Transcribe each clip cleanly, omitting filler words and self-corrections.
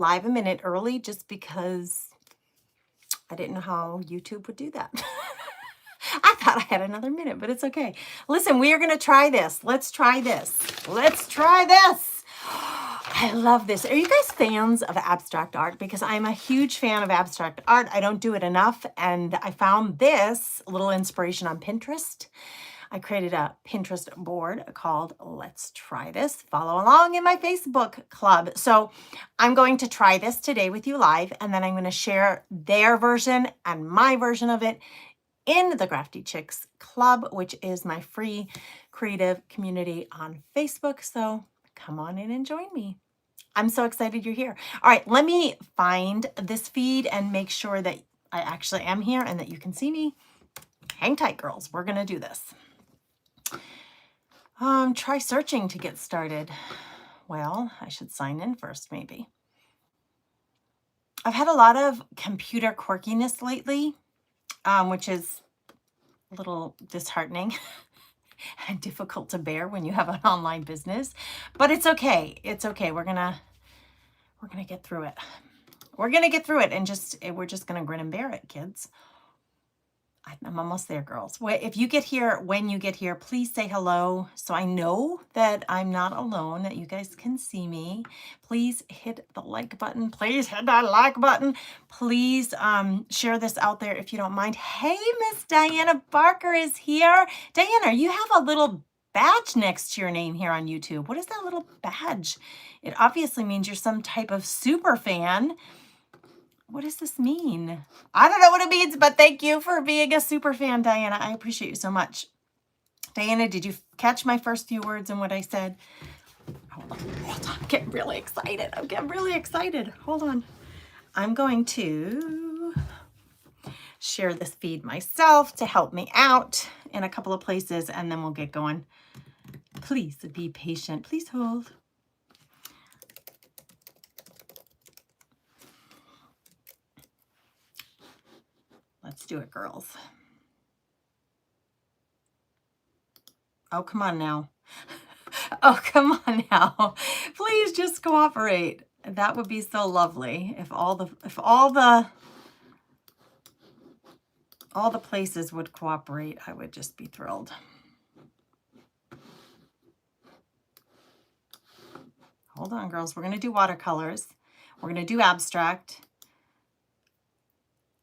live a minute early just because I didn't know how YouTube would do that. I thought I had another minute, but it's okay. Listen, we are going to try this. Let's try this. Let's try this. I love this. Are you guys fans of abstract art? Because I'm a huge fan of abstract art. I don't do it enough. And I found this little inspiration on Pinterest. I created a Pinterest board called Let's Try This. Follow along in my Facebook club. So I'm going to try this today with you live, and then I'm going to share their version and my version of it in the Crafty Chicks Club, which is my free creative community on Facebook. So come on in and join me. I'm so excited you're here. All right, let me find this feed and make sure that I actually am here and that you can see me. Hang tight, girls. We're going to do this. Try searching to get started. Well, I should sign in first, maybe. I've had a lot of computer quirkiness lately, which is a little disheartening and difficult to bear when you have an online business, but it's okay. It's okay. We're gonna get through it. We're gonna get through it, and we're just gonna grin and bear it, kids. I'm almost there, girls. If you get here, when you get here, please say hello so I know that I'm not alone, that you guys can see me. Please hit the like button. Please hit that like button. Please share this out there if you don't mind. Hey, Miss Diana Barker is here. Diana, you have a little badge next to your name here on YouTube. What is that little badge? It obviously means you're some type of super fan. What does this mean? I don't know what it means, but thank you for being a super fan, Diana. I appreciate you so much. Diana, did you catch my first few words and what I said? Hold on. I'm getting really excited. I'm getting really excited. Hold on. I'm going to share this feed myself to help me out in a couple of places, and then we'll get going. Please be patient. Please hold. Let's do it, girls. Oh, come on now. Oh, come on now. Please just cooperate. That would be so lovely if all the places would cooperate. I would just be thrilled. Hold on, girls. We're going to do watercolors. We're going to do abstract.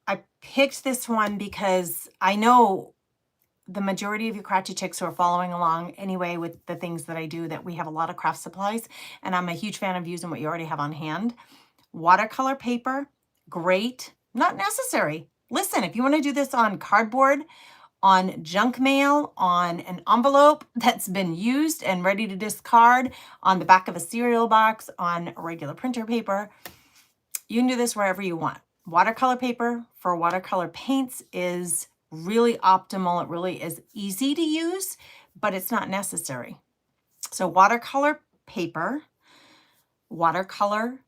I picked this one because I know the majority of you crafty chicks who are following along anyway with the things that I do, that we have a lot of craft supplies, and I'm a huge fan of using what you already have on hand. Watercolor paper, great, not necessary. Listen, if you want to do this on cardboard, on junk mail, on an envelope that's been used and ready to discard, on the back of a cereal box, on regular printer paper, you can do this wherever you want. Watercolor paper for watercolor paints is really optimal. It really is easy to use, but it's not necessary. So watercolor paper, watercolor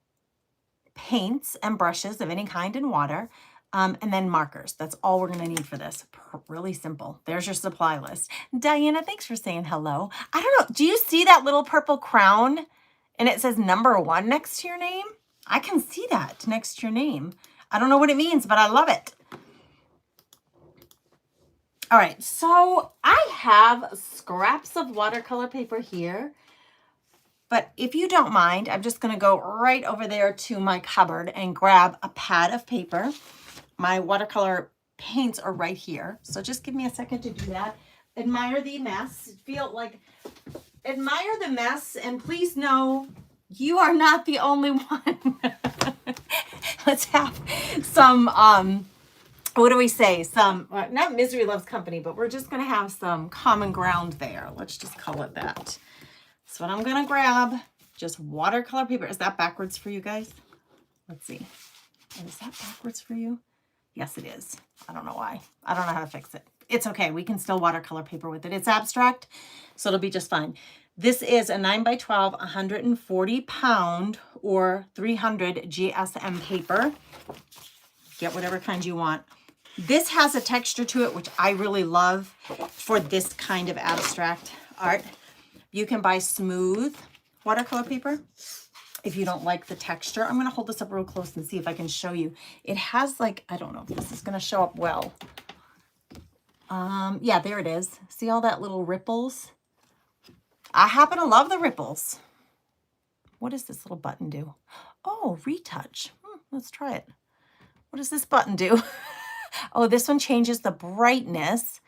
paints and brushes of any kind in water, and then markers. That's all we're going to need for this. Really simple. There's your supply list. Diana, thanks for saying hello. I don't know. Do you see that little purple crown and it says #1 next to your name? I can see that next to your name. I don't know what it means, but I love it. All right, so I have scraps of watercolor paper here, but if you don't mind, I'm just going to go right over there to my cupboard and grab a pad of paper. My watercolor paints are right here, so just give me a second to do that. Admire the mess. Admire the mess, and please know you are not the only one. Let's have some, what do we say? Some, not misery loves company, but we're just going to have some common ground there. Let's just call it that. So what I'm going to grab, just watercolor paper. Is that backwards for you guys? Let's see. Is that backwards for you? Yes, it is. I don't know why. I don't know how to fix it. It's okay. We can still watercolor paper with it. It's abstract, so it'll be just fine. This is a 9x12, 140 pound or 300 GSM paper. Get whatever kind you want. This has a texture to it, which I really love for this kind of abstract art. You can buy smooth watercolor paper, if you don't like the texture. I'm going to hold this up real close and see if I can show you. It has like, I don't know if this is going to show up well. Yeah, there it is. See all that little ripples? I happen to love the ripples. What does this little button do? Oh, retouch. Let's try it. What does this button do? Oh, this one changes the brightness.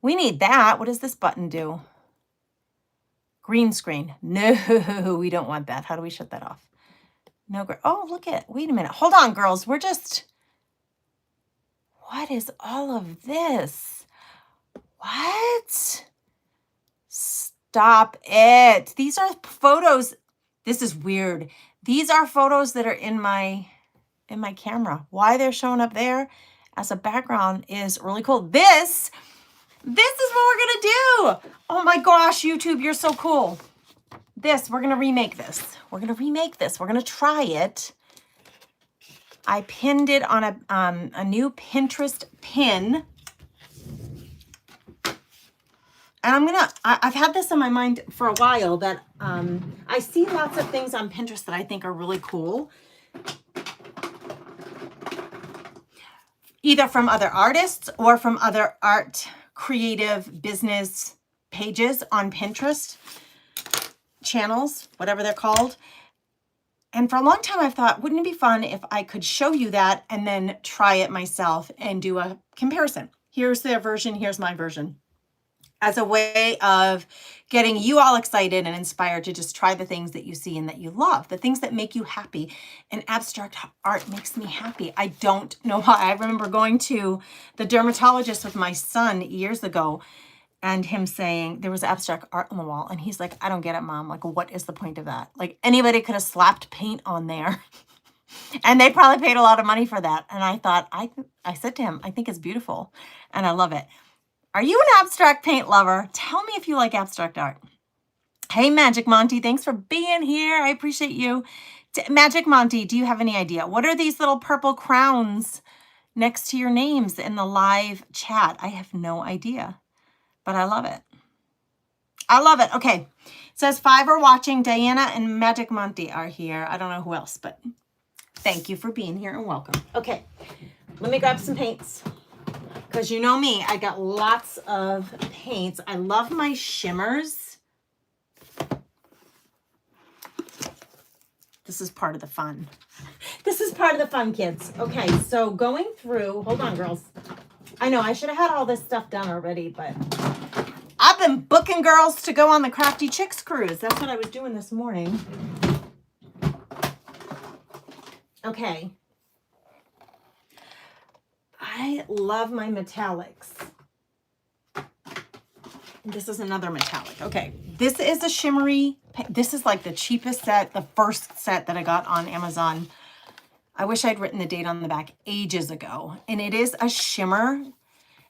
We need that. What does this button do? Green screen. No, we don't want that. How do we shut that off? No, oh, look at, wait a minute. Hold on, girls. We're just, what is all of this? What? Stop it. These are photos. This is weird. These are photos that are in my camera. Why they're showing up there as a background is really cool. This is what we're going to do. Oh my gosh, YouTube, you're so cool. We're going to remake this. We're going to remake this. We're going to try it. I pinned it on a new Pinterest pin. And I've had this in my mind for a while that I see lots of things on Pinterest that I think are really cool. Either from other artists or from other art, creative, business pages on Pinterest, channels, whatever they're called. And for a long time, I've thought, wouldn't it be fun if I could show you that and then try it myself and do a comparison? Here's their version, here's my version. As a way of getting you all excited and inspired to just try the things that you see and that you love, the things that make you happy. And abstract art makes me happy. I don't know why. I remember going to the dermatologist with my son years ago and him saying there was abstract art on the wall. And he's like, I don't get it, Mom. Like, what is the point of that? Like, anybody could have slapped paint on there. And they probably paid a lot of money for that. And I thought, I said to him, I think it's beautiful. And I love it. Are you an abstract paint lover? Tell me if you like abstract art. Hey, Magic Monty, thanks for being here. I appreciate you. Magic Monty, do you have any idea? What are these little purple crowns next to your names in the live chat? I have no idea, but I love it. I love it. Okay, it says 5 are watching. Diana and Magic Monty are here. I don't know who else, but thank you for being here and welcome. Okay, let me grab some paints. Because you know me, I got lots of paints. I love my shimmers. This is part of the fun. This is part of the fun, kids. Okay, so going through, hold on, girls. I know I should have had all this stuff done already, but I've been booking girls to go on the Crafty Chicks cruise. That's what I was doing this morning. Okay. I love my metallics. This is another metallic. Okay, this is a shimmery. This is like the cheapest set, the first set that I got on Amazon. I wish I'd written the date on the back ages ago. And it is a shimmer.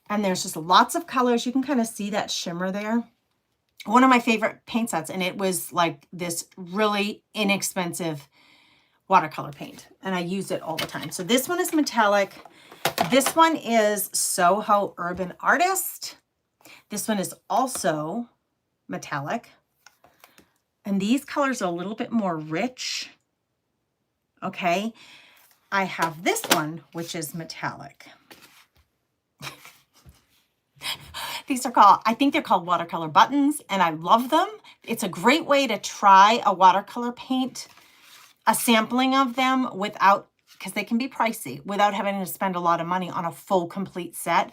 And there's just lots of colors. You can kind of see that shimmer there. One of my favorite paint sets. And it was like this really inexpensive watercolor paint. And I use it all the time. So this one is metallic. This one is Soho Urban Artist. This one is also metallic. And these colors are a little bit more rich. Okay. I have this one, which is metallic. These are called, I think they're called watercolor buttons, and I love them. It's a great way to try a watercolor paint, a sampling of them without, because they can be pricey, without having to spend a lot of money on a full complete set.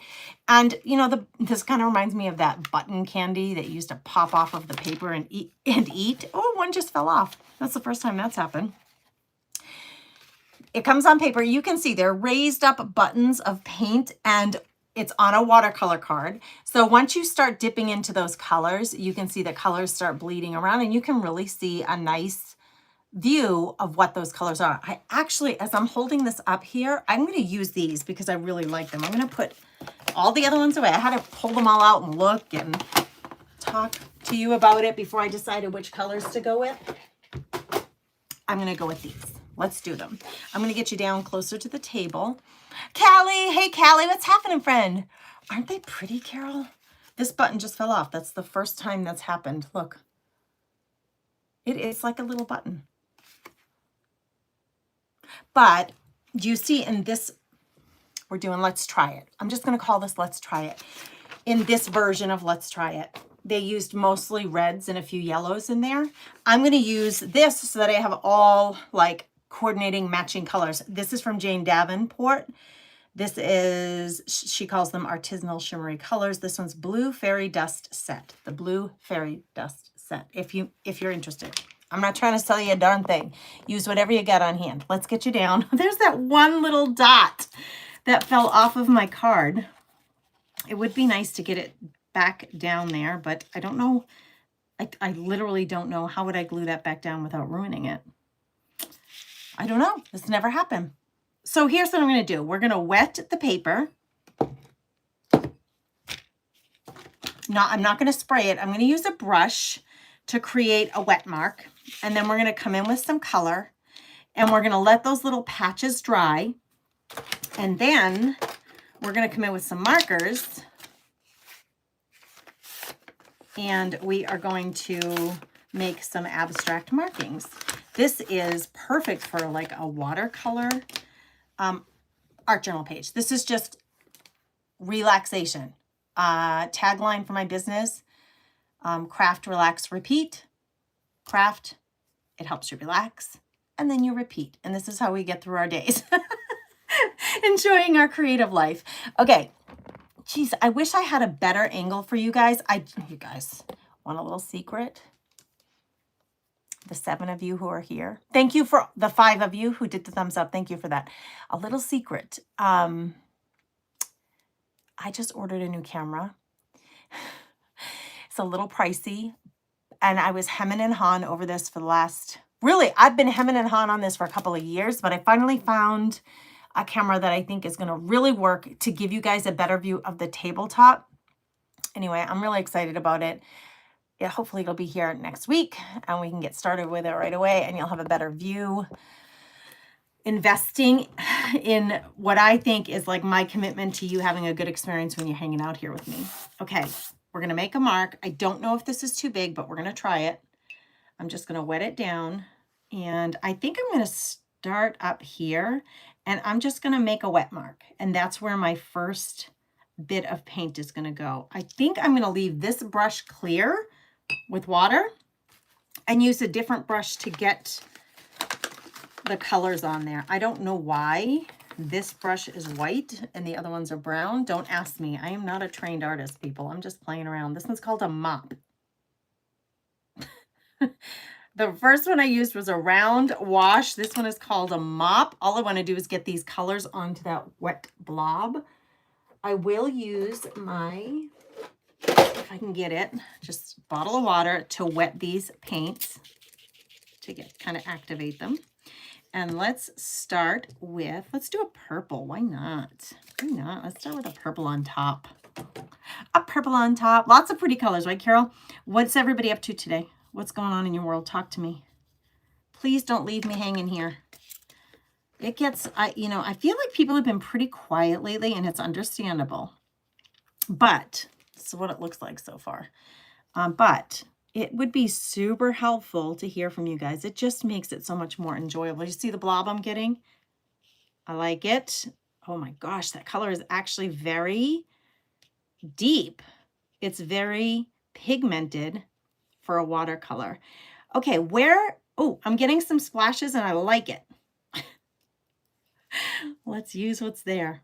And you know, this kind of reminds me of that button candy that you used to pop off of the paper and eat. Oh, one just fell off. That's the first time that's happened. It comes on paper. You can see they're raised up buttons of paint, and it's on a watercolor card. So once you start dipping into those colors, you can see the colors start bleeding around, and you can really see a nice view of what those colors are. I actually, as I'm holding this up here, I'm going to use these because I really like them. I'm going to put all the other ones away. I had to pull them all out and look and talk to you about it before I decided which colors to go with. I'm going to go with these. Let's do them. I'm going to get you down closer to the table. Callie, hey Callie, what's happening, friend? Aren't they pretty, Carol? This button just fell off. That's the first time that's happened. Look. It is like a little button. But do you see in this, we're doing Let's Try It. I'm just going to call this Let's Try It. In this version of Let's Try It, they used mostly reds and a few yellows in there. I'm going to use this so that I have all like coordinating matching colors. This is from Jane Davenport. This is, she calls them artisanal shimmery colors. This one's Blue Fairy Dust Set, the Blue Fairy Dust Set, if you're interested. I'm not trying to sell you a darn thing. Use whatever you got on hand. Let's get you down. There's that one little dot that fell off of my card. It would be nice to get it back down there, but I don't know. I literally don't know. How would I glue that back down without ruining it? I don't know. This never happened. So here's what I'm going to do. We're going to wet the paper. I'm not going to spray it. I'm going to use a brush to create a wet mark. And then we're going to come in with some color. And we're going to let those little patches dry. And then we're going to come in with some markers. And we are going to make some abstract markings. This is perfect for like a watercolor art journal page. This is just relaxation. Tagline for my business, craft, relax, repeat. Craft, it helps you relax, and then you repeat. And this is how we get through our days. Enjoying our creative life. Okay. Geez, I wish I had a better angle for you guys. You guys want a little secret? The 7 of you who are here. Thank you for the 5 of you who did the thumbs up. Thank you for that. A little secret. I just ordered a new camera. It's a little pricey. And I was hemming and hawing over this for the last, really, I've been hemming and hawing on this for a couple of years, but I finally found a camera that I think is going to really work to give you guys a better view of the tabletop. Anyway, I'm really excited about it. Yeah, hopefully it'll be here next week and we can get started with it right away and you'll have a better view. Investing in what I think is like my commitment to you having a good experience when you're hanging out here with me. Okay, we're going to make a mark. I don't know if this is too big, but we're going to try it. I'm just going to wet it down. And I think I'm going to start up here and I'm just going to make a wet mark. And that's where my first bit of paint is going to go. I think I'm going to leave this brush clear with water and use a different brush to get the colors on there. I don't know why this brush is white and the other ones are brown. Don't ask me. I am not a trained artist, people. I'm just playing around. This one's called a mop. The first one I used was a round wash. This one is called a mop. All I want to do is get these colors onto that wet blob. I will use my, if I can get it, just bottle of water to wet these paints to get kind of activate them. And let's start with, let's do a purple. Why not? Why not? Let's start with a purple on top. A purple on top. Lots of pretty colors, right, Carol? What's everybody up to today? What's going on in your world? Talk to me. Please don't leave me hanging here. It gets, I feel like people have been pretty quiet lately and it's understandable. But this is what it looks like so far. But it would be super helpful to hear from you guys. It just makes it so much more enjoyable. You see the blob I'm getting? I like it. Oh my gosh, that color is actually very deep. It's very pigmented for a watercolor. Okay, I'm getting some splashes and I like it. Let's use what's there.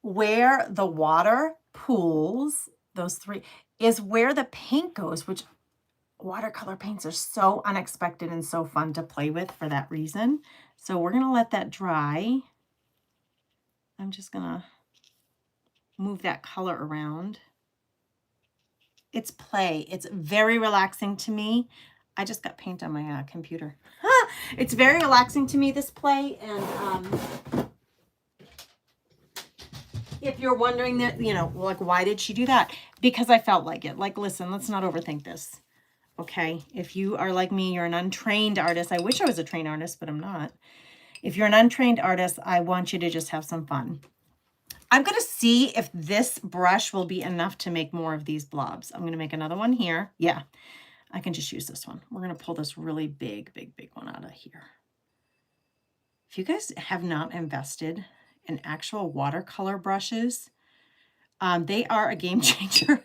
Where the water pools, those 3, is where the paint goes, which watercolor paints are so unexpected and so fun to play with for that reason. So we're going to let that dry. I'm just going to move that color around. It's play. It's very relaxing to me. I just got paint on my computer. It's very relaxing to me, this play. And if you're wondering that, like, why did she do that? Because I felt like it. Like, listen, let's not overthink this. Okay. If you are like me, you're an untrained artist. I wish I was a trained artist, but I'm not. If you're an untrained artist, I want you to just have some fun. I'm going to see if this brush will be enough to make more of these blobs. I'm going to make another one here. Yeah, I can just use this one. We're going to pull this really big one out of here. if you guys have not invested in actual watercolor brushes, they are a game changer.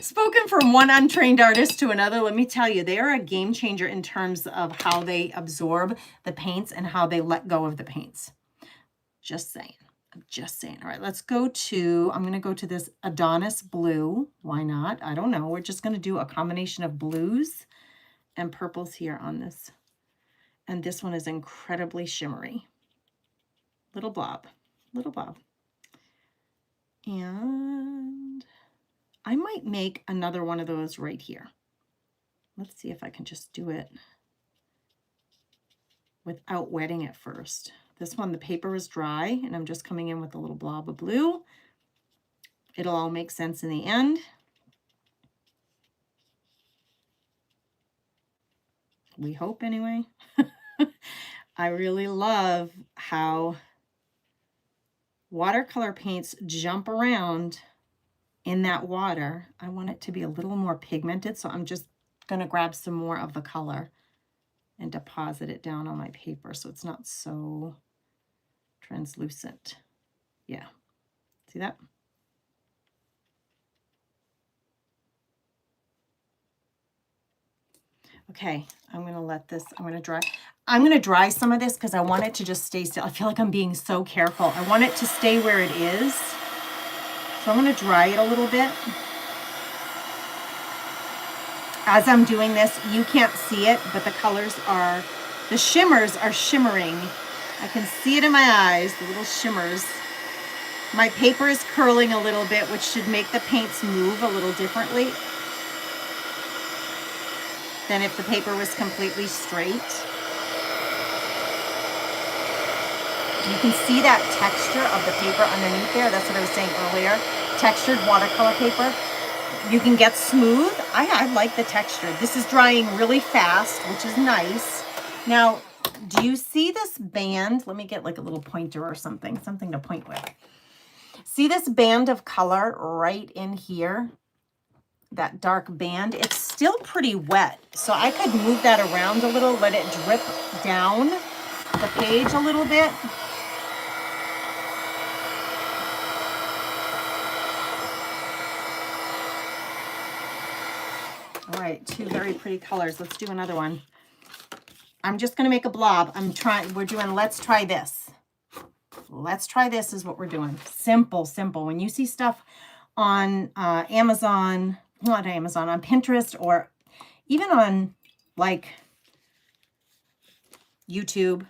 Spoken from one untrained artist to another, let me tell you, they are a game changer in terms of how they absorb the paints and how they let go of the paints. Just saying. I'm just saying. All right, let's go to, I'm going to go to this Adonis blue. Why not? I don't know. We're just going to do a combination of blues and purples here on this. And this one is incredibly shimmery. Little blob. Little blob. And I might make another one of those right here. Let's see if I can just do it without wetting it first. This one, the paper is dry, and I'm just coming in with a little blob of blue. It'll all make sense in the end. We hope anyway. I really love how watercolor paints jump around in that water. I want it to be a little more pigmented, so I'm just going to grab some more of the color and deposit it down on my paper so it's not so translucent. Yeah. See that? Okay, I'm going to let this, I'm going to dry some of this because I want it to just stay still. I feel like I'm being so careful. I want it to stay where it is. So I'm going to dry it a little bit. As I'm doing this, you can't see it, but the colors are, the shimmers are shimmering. I can see it in my eyes, the little shimmers. My paper is curling a little bit, which should make the paints move a little differently than if the paper was completely straight. You can see that texture of the paper underneath there. That's what I was saying earlier. Textured watercolor paper. You can get smooth. I like the texture. This is drying really fast, which is nice. Now, do you see this band? Let me get like a little pointer or something to point with. See this band of color right in here? That dark band, it's still pretty wet. So I could move that around a little, let it drip down the page a little bit. All right, two very pretty colors. Let's do another one. I'm just gonna make a blob. We're doing let's try this. Let's try this is what we're doing. Simple, simple. When you see stuff on Amazon, not Amazon, on Pinterest, or even on like YouTube,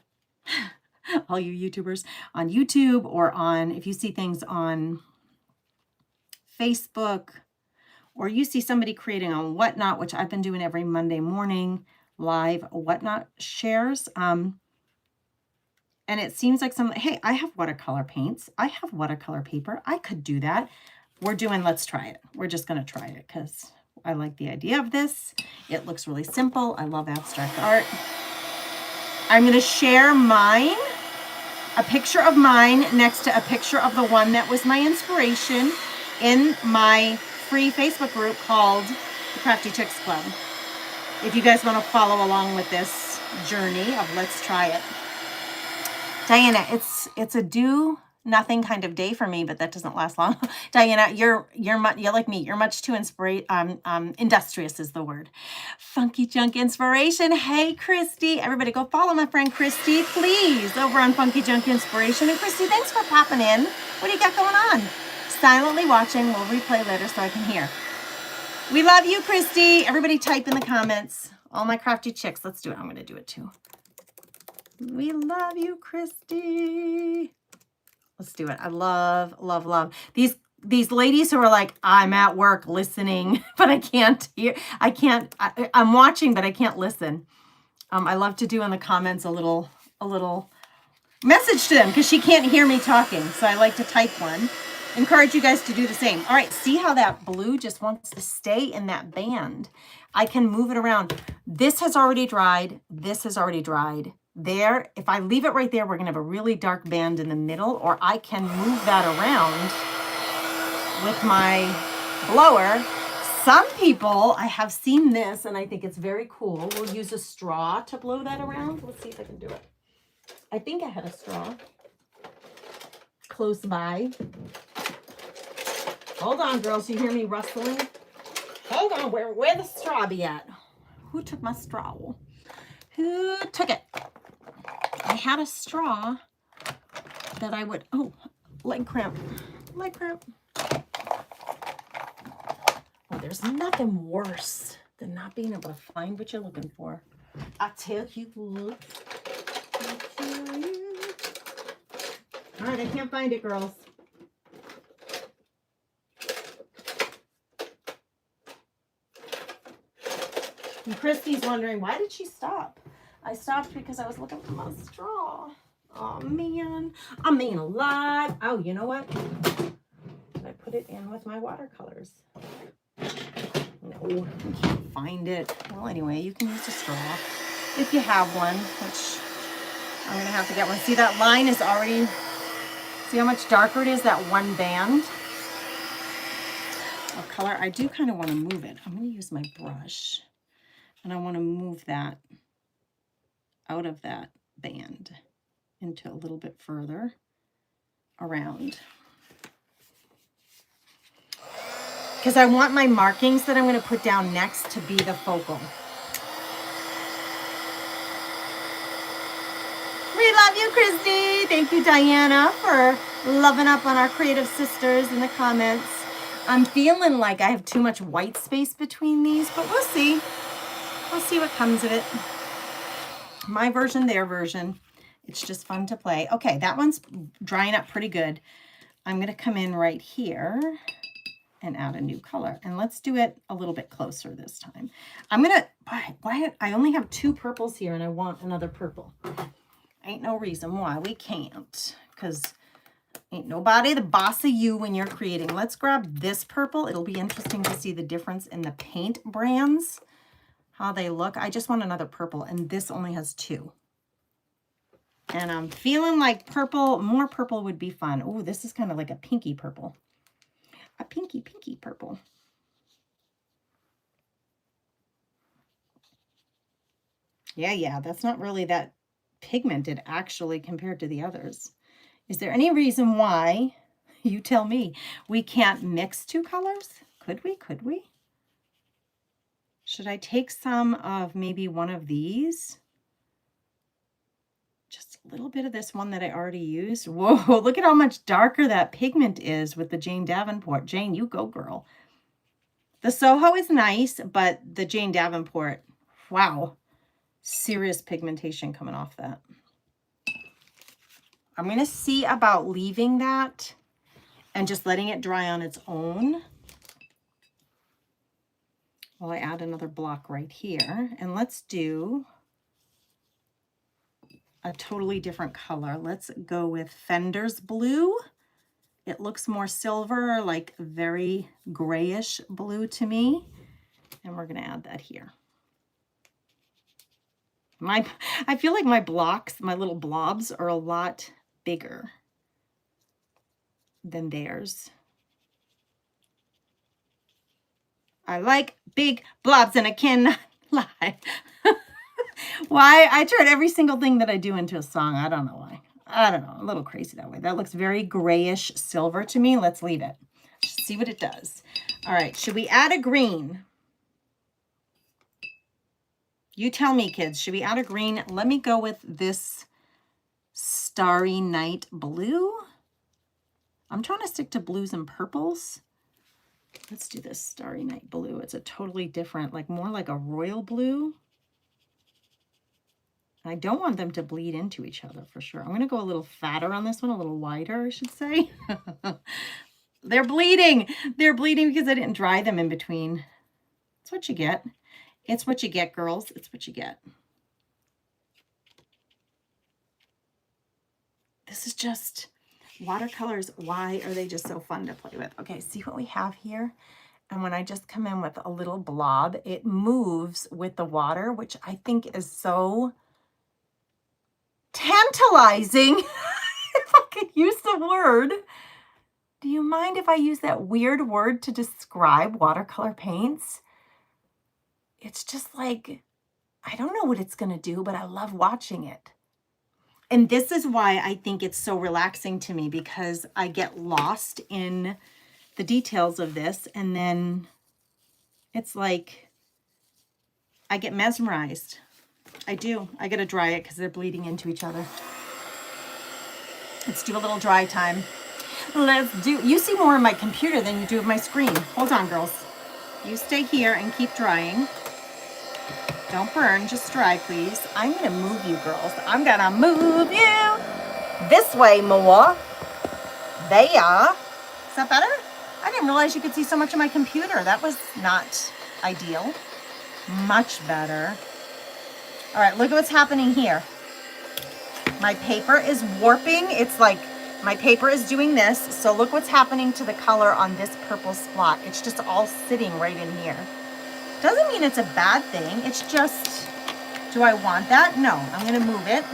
all you YouTubers, on YouTube, or on, if you see things on Facebook, or you see somebody creating on Whatnot, which I've been doing every Monday morning, live Whatnot shares. And it seems like hey, I have watercolor paints. I have watercolor paper. I could do that. We're doing, let's try it. We're just going to try it because I like the idea of this. It looks really simple. I love abstract art. I'm going to share mine, a picture of mine next to a picture of the one that was my inspiration in my free Facebook group called the Crafty Chicks Club. If you guys want to follow along with this journey of let's try it. Diana, it's a do nothing kind of day for me, but that doesn't last long. Diana, you're like me. You're much too industrious is the word. Funky Junk Inspiration. Hey, Christy. Everybody go follow my friend Christy, please, over on Funky Junk Inspiration. And Christy, thanks for popping in. What do you got going on? Silently watching. We'll replay later so I can hear. We love you, Christy. Everybody type in the comments. All my crafty chicks. Let's do it. I'm going to do it too. We love you, Christy. Let's do it. I love, love, love. These ladies who are like, I'm at work listening, but I can't hear. I'm watching, but I can't listen. I love to do in the comments a little message to them because she can't hear me talking. So I like to type one. Encourage you guys to do the same. All right, see how that blue just wants to stay in that band. I can move it around. This has already dried. This has already dried. There, if I leave it right there, we're gonna have a really dark band in the middle, or I can move that around with my blower. Some people, I have seen this and I think it's very cool, will use a straw to blow that around. Let's see if I can do it. I think I had a straw close by. Hold on, girls. You hear me rustling? Hold on. Where the straw be at? Who took my straw? Who took it? I had a straw that I would, oh, leg cramp. Leg cramp. Oh, there's nothing worse than not being able to find what you're looking for. I tell you what. All right, I can't find it, girls. And Christy's wondering, why did she stop? I stopped because I was looking for my straw. Oh, man. I'm being alive. Oh, you know what? I put it in with my watercolors. No, I can't find it. Well, anyway, you can use a straw if you have one, which I'm going to have to get one. See, that line is already, see how much darker it is, that one band of color? I do kind of want to move it. I'm going to use my brush, and I want to move that out of that band into a little bit further around. Because I want my markings that I'm going to put down next to be the focal. We love you, Christy. Thank you, Diana, for loving up on our creative sisters in the comments. I'm feeling like I have too much white space between these, but we'll see. We'll see what comes of it. My version, their version. It's just fun to play. Okay, that one's drying up pretty good. I'm going to come in right here and add a new color. And let's do it a little bit closer this time. I'm going to, why I only have 2 purples here and I want another purple. Ain't no reason why we can't, because ain't nobody the boss of you when you're creating. Let's grab this purple. It'll be interesting to see the difference in the paint brands, how they look. I just want another purple, and this only has 2. And I'm feeling like purple, more purple would be fun. Oh, this is kind of like a pinky purple. A pinky purple. Yeah, that's not really that pigmented actually compared to the others. Is there any reason why, you tell me, we can't mix 2 colors? Could we? Should I take some of maybe one of these? Just a little bit of this one that I already used. Whoa, look at how much darker that pigment is with the Jane Davenport. Jane, you go, girl. The Soho is nice, but the Jane Davenport, wow, serious pigmentation coming off that. I'm going to see about leaving that and just letting it dry on its own while I add another block right here. And let's do a totally different color. Let's go with Fender's Blue. It looks more silver, like very grayish blue to me. And we're going to add that here. I feel like my blocks, my little blobs, are a lot bigger than theirs. I like big blobs and I cannot lie. Why? I turn every single thing that I do into a song. I don't know why. I don't know. A little crazy that way. That looks very grayish silver to me. Let's leave it. Just see what it does. All right. Should we add a green? You tell me, kids. Should we add a green? Let me go with this Starry Night Blue. I'm trying to stick to blues and purples. Let's do this Starry Night Blue. It's a totally different, like more like a royal blue. I don't want them to bleed into each other for sure. I'm going to go a little fatter on this one, a little wider, I should say. They're bleeding. They're bleeding because I didn't dry them in between. That's what you get. It's what you get, girls. It's what you get. This is just watercolors. Why are they just so fun to play with? Okay, see what we have here? And when I just come in with a little blob, it moves with the water, which I think is so tantalizing, if I could use the word. Do you mind if I use that weird word to describe watercolor paints? It's just like, I don't know what it's going to do, but I love watching it. And this is why I think it's so relaxing to me, because I get lost in the details of this, and then it's like I get mesmerized. I do. I gotta dry it because they're bleeding into each other. Let's do a little dry time. You see more of my computer than you do of my screen. Hold on, girls. You stay here and keep drying. Don't burn, just dry, please. I'm gonna move you, girls. I'm gonna move you this way more. There. Is that better? I didn't realize you could see so much of my computer. That was not ideal. Much better. All right, look at what's happening here. My paper is warping. It's like my paper is doing this. So look what's happening to the color on this purple spot. It's just all sitting right in here. Doesn't mean it's a bad thing. It's just, do I want that? No, I'm gonna move it.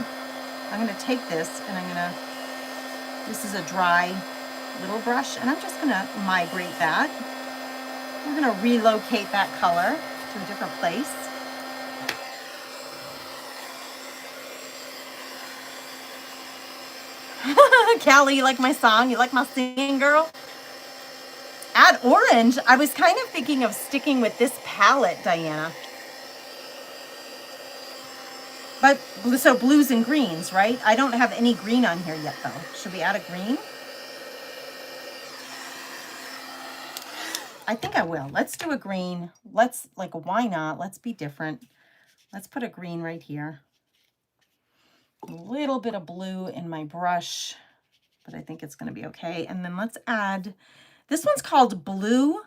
I'm gonna take this and this is a dry little brush, and I'm just gonna migrate that. We're gonna relocate that color to a different place. Callie, you like my song? You like my singing, girl? Add orange. I was kind of thinking of sticking with this palette, Diana. But, so blues and greens, right? I don't have any green on here yet, though. Should we add a green? I think I will. Let's do a green. Why not? Let's be different. Let's put a green right here. A little bit of blue in my brush, but I think it's going to be okay. And then let's add, this one's called Blue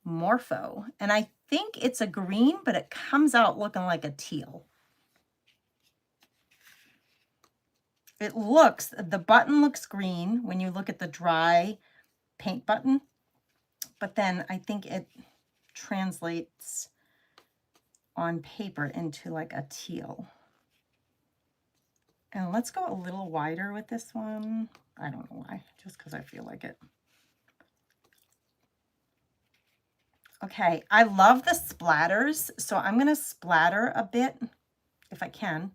Morpho, and I think it's a green, but it comes out looking like a teal. The button looks green when you look at the dry paint button, but then I think it translates on paper into like a teal. And let's go a little wider with this one. I don't know why, just because I feel like it. Okay, I love the splatters, so I'm going to splatter a bit, if I can,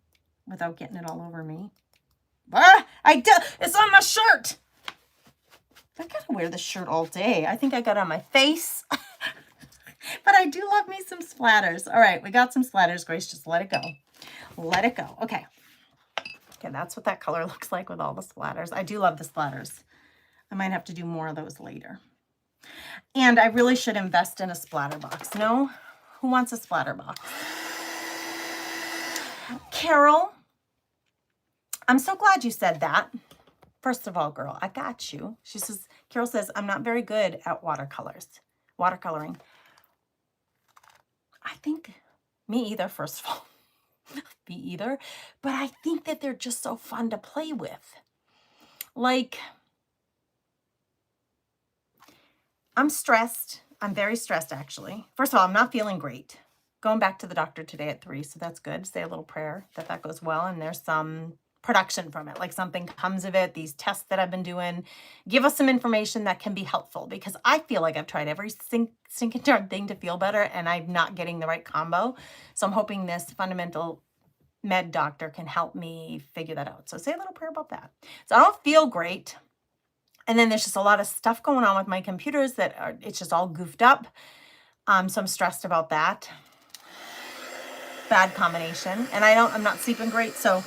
without getting it all over me. Ah, it's on my shirt. I gotta wear this shirt all day. I think I got it on my face. But I do love me some splatters. All right, we got some splatters, Grace. Just let it go. Let it go. Okay. Okay, that's what that color looks like with all the splatters. I do love the splatters. I might have to do more of those later. And I really should invest in a splatter box. No? Who wants a splatter box? Carol, I'm so glad you said that. First of all, girl, I got you. She says, Carol says, I'm not very good at watercoloring. I think, me either, first of all. Me either. But I think that they're just so fun to play with. Like, I'm stressed. I'm very stressed, actually. First of all, I'm not feeling great. Going back to the doctor today at 3, so that's good. Say a little prayer that goes well, and there's some production from it, like something comes of it. These tests that I've been doing give us some information that can be helpful, because I feel like I've tried every stinking darn thing to feel better, and I'm not getting the right combo. So I'm hoping this fundamental med doctor can help me figure that out. So say a little prayer about that. So I don't feel great. And then there's just a lot of stuff going on with my computers it's just all goofed up. So I'm stressed about that. Bad combination. And I'm not sleeping great. So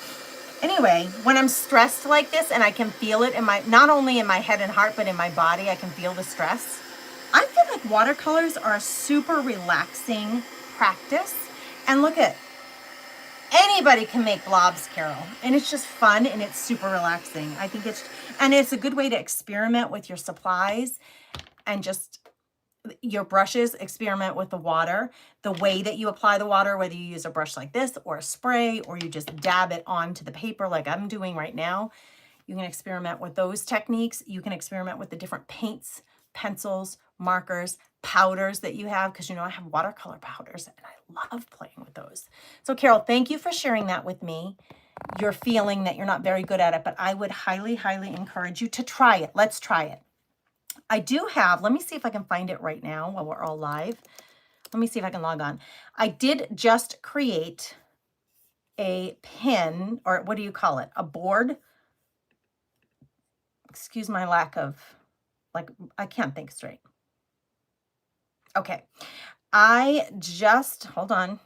anyway, when I'm stressed like this, and I can feel it not only in my head and heart, but in my body, I can feel the stress. I feel like watercolors are a super relaxing practice. And look at, anybody can make blobs, Carol. And it's just fun, and it's super relaxing. I think it's a good way to experiment with your supplies and just your brushes, experiment with the water, the way that you apply the water, whether you use a brush like this or a spray, or you just dab it onto the paper like I'm doing right now. You can experiment with those techniques. You can experiment with the different paints, pencils, markers, powders that you have, because I have watercolor powders and I love playing with those. So Carol, thank you for sharing that with me. You're feeling that you're not very good at it, but I would highly, highly encourage you to try it. Let's try it. I do have, let me see if I can find it right now while we're all live. Let me see if I can log on. I did just create a pin, or what do you call it? A board. Excuse my lack of, like, I can't think straight. Okay. I just, hold on.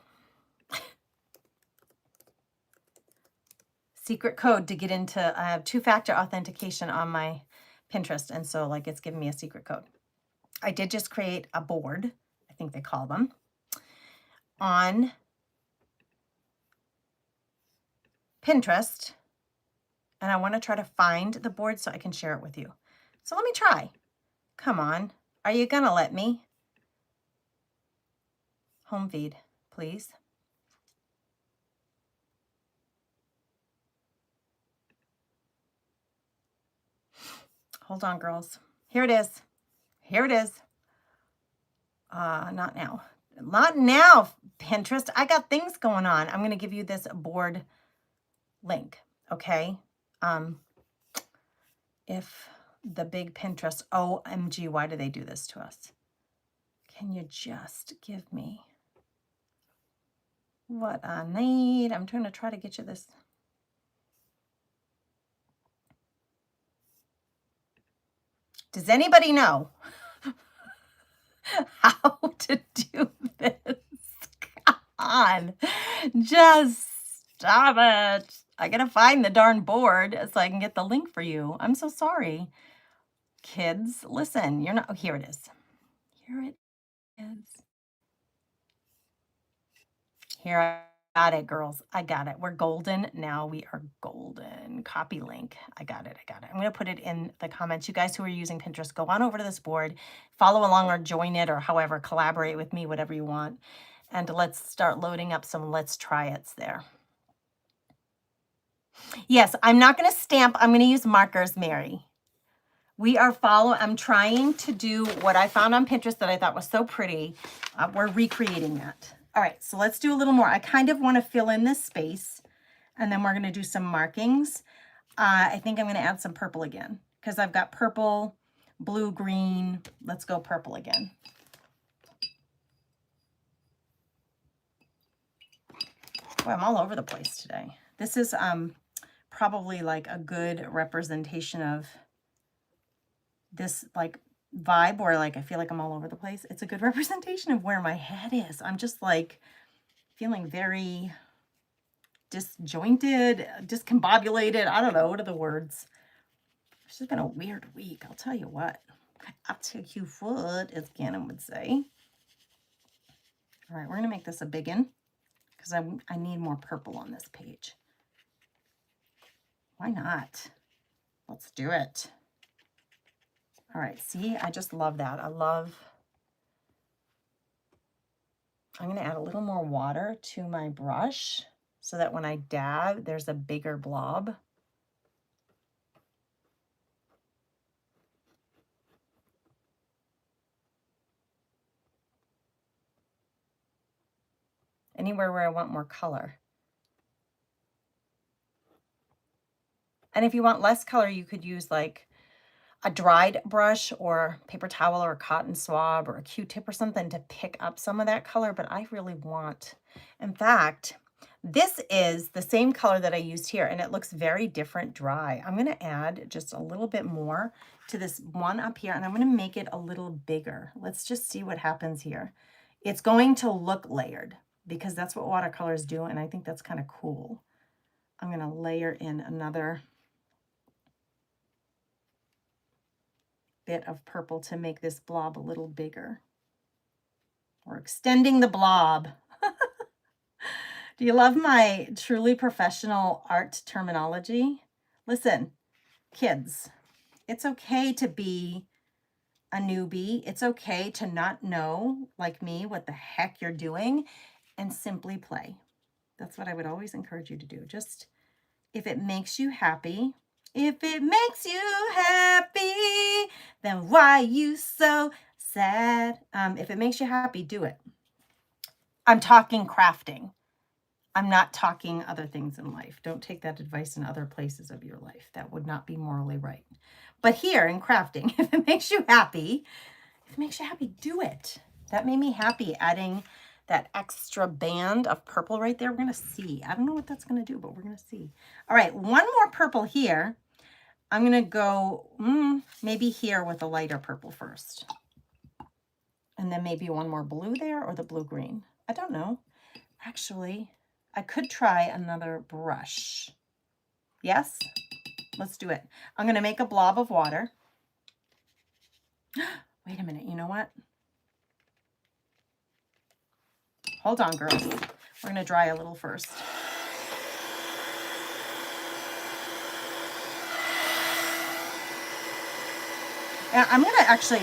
Secret code to get into, I have two-factor authentication on my Pinterest. And so like it's giving me a secret code. I did just create a board, I think they call them, on Pinterest. And I want to try to find the board so I can share it with you. So let me try. Come on. Are you going to let me? Home feed, please. Hold on, girls. Here it is. Here it is. Not now. Not now, Pinterest. I got things going on. I'm going to give you this board link, okay? If the big Pinterest, OMG, why do they do this to us? Can you just give me what I need? I'm trying to get you this. Does anybody know how to do this? Come on, just stop it. I gotta find the darn board so I can get the link for you. I'm so sorry. Kids, listen, you're not, oh, here it is. Here it is. Here, I got it, girls. I got it. We're golden. Now we are golden. Copy link. I got it. I got it. I'm going to put it in the comments. You guys who are using Pinterest, go on over to this board, follow along or join it or however, collaborate with me, whatever you want. And let's start loading up some let's try it's there. Yes, I'm not going to stamp. I'm going to use markers, Mary. I'm trying to do what I found on Pinterest that I thought was so pretty. We're recreating that. All right, so let's do a little more. I kind of want to fill in this space, and then we're going to do some markings. I think I'm going to add some purple again because I've got purple, blue, green. Let's go purple again. Boy, I'm all over the place today. This is probably like a good representation of this like vibe where like I feel like I'm all over the place. It's a good representation of where my head is. I'm just like feeling very disjointed, discombobulated. I don't know, what are the words? It's just been a weird week, I'll tell you what. I'll take you what, as Gannon would say. All right, we're gonna make this a big one because I need more purple on this page. Why not? Let's do it. All right, see, I just love that. I'm going to add a little more water to my brush so that when I dab, there's a bigger blob. Anywhere where I want more color. And if you want less color, you could use like a dried brush or paper towel or a cotton swab or a Q-tip or something to pick up some of that color, but I really want, in fact, this is the same color that I used here and it looks very different dry. I'm gonna add just a little bit more to this one up here and I'm gonna make it a little bigger. Let's just see what happens here. It's going to look layered because that's what watercolors do and I think that's kind of cool. I'm gonna layer in another bit of purple to make this blob a little bigger. We're extending the blob. Do you love my truly professional art terminology? Listen, kids, it's okay to be a newbie. It's okay to not know, like me, what the heck you're doing and simply play. That's what I would always encourage you to do. Just if it makes you happy, if it makes you happy, then why you so sad? If it makes you happy, do it. I'm talking crafting. I'm not talking other things in life. Don't take that advice in other places of your life. That would not be morally right. But here in crafting, if it makes you happy, do it. That made me happy adding that extra band of purple right there. We're going to see. I don't know what that's going to do, but we're going to see. All right, one more purple here. I'm going to go maybe here with a lighter purple first. And then maybe one more blue there or the blue-green. I don't know. Actually, I could try another brush. Yes? Let's do it. I'm going to make a blob of water. Wait a minute. You know what? Hold on, girls. We're going to dry a little first. And I'm going to actually,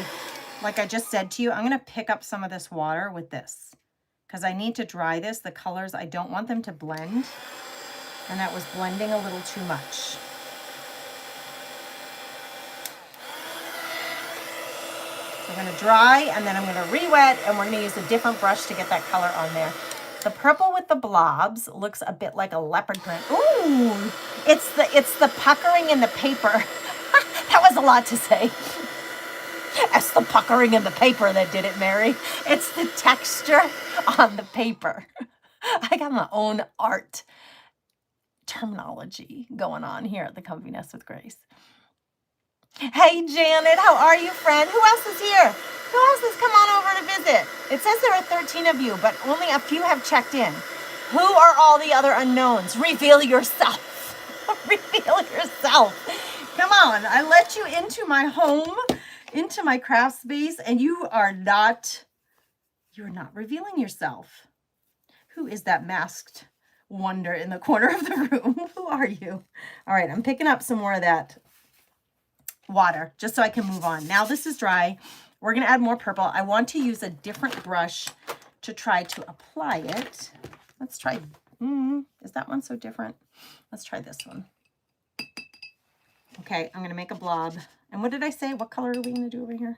like I just said to you, I'm going to pick up some of this water with this because I need to dry this. The colors, I don't want them to blend. And that was blending a little too much. We're going to dry and then I'm going to re-wet and we're going to use a different brush to get that color on there. The purple with the blobs looks a bit like a leopard print. Ooh, it's the puckering in the paper. That was a lot to say. It's the puckering in the paper that did it, Mary. It's the texture on the paper. I got my own art terminology going on here at the Comfy Nest with Grace. Hey, Janet, how are you, friend? Who else is here? Who else has come on over to visit? It says there are 13 of you, but only a few have checked in. Who are all the other unknowns? Reveal yourself. Reveal yourself. Come on, I let you into my home, into my craft space, and you're not revealing yourself. Who is that masked wonder in the corner of the room? Who are you? All right, I'm picking up some more of that water just so I can move on. Now this is dry. We're going to add more purple. I want to use a different brush to try to apply it. Let's try. Is that one so different? Let's try this one. Okay, I'm going to make a blob. And what did I say? What color are we going to do over here?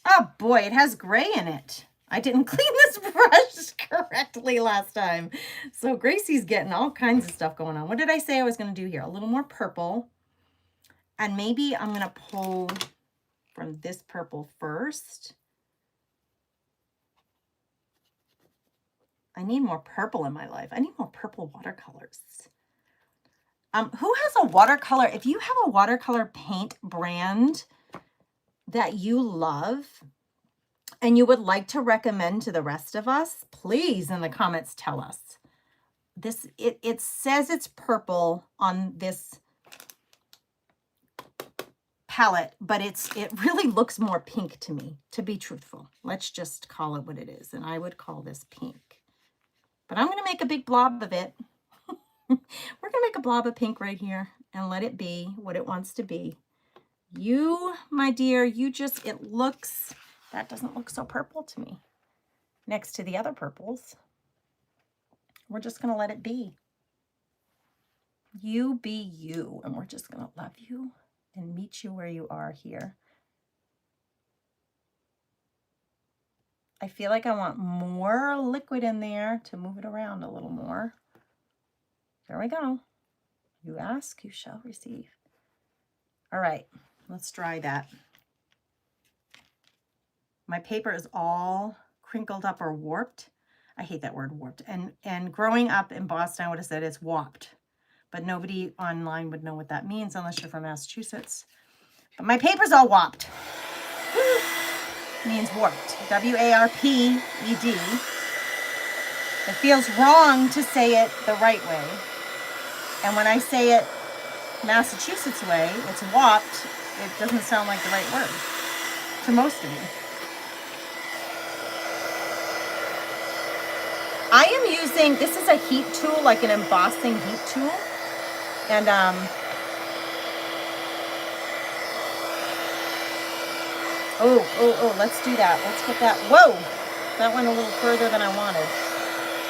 Oh boy, it has gray in it. I didn't clean this brush correctly last time. So Gracie's getting all kinds of stuff going on. What did I say I was going to do here? A little more purple. And maybe I'm going to pull from this purple first. I need more purple in my life. I need more purple watercolors. Who has a watercolor? If you have a watercolor paint brand that you love and you would like to recommend to the rest of us, please in the comments tell us. It says it's purple on this palette, but it really looks more pink to me, to be truthful. Let's just call it what it is. And I would call this pink. But I'm going to make a big blob of it. We're going to make a blob of pink right here and let it be what it wants to be. You, my dear, that doesn't look so purple to me next to the other purples. We're just going to let it be. You be you, and we're just going to love you and meet you where you are here. I feel like I want more liquid in there to move it around a little more. There we go. You ask, you shall receive. All right, let's dry that. My paper is all crinkled up or warped. I hate that word, warped. And growing up in Boston, I would have said it's warped. But nobody online would know what that means unless you're from Massachusetts. But my paper's all warped. Means warped. W-A-R-P-E-D. It feels wrong to say it the right way. And when I say it Massachusetts way, it's warped. It doesn't sound like the right word to most of you. I am using, this is a heat tool, like an embossing heat tool. And let's do that. Let's get that. Whoa, that went a little further than I wanted.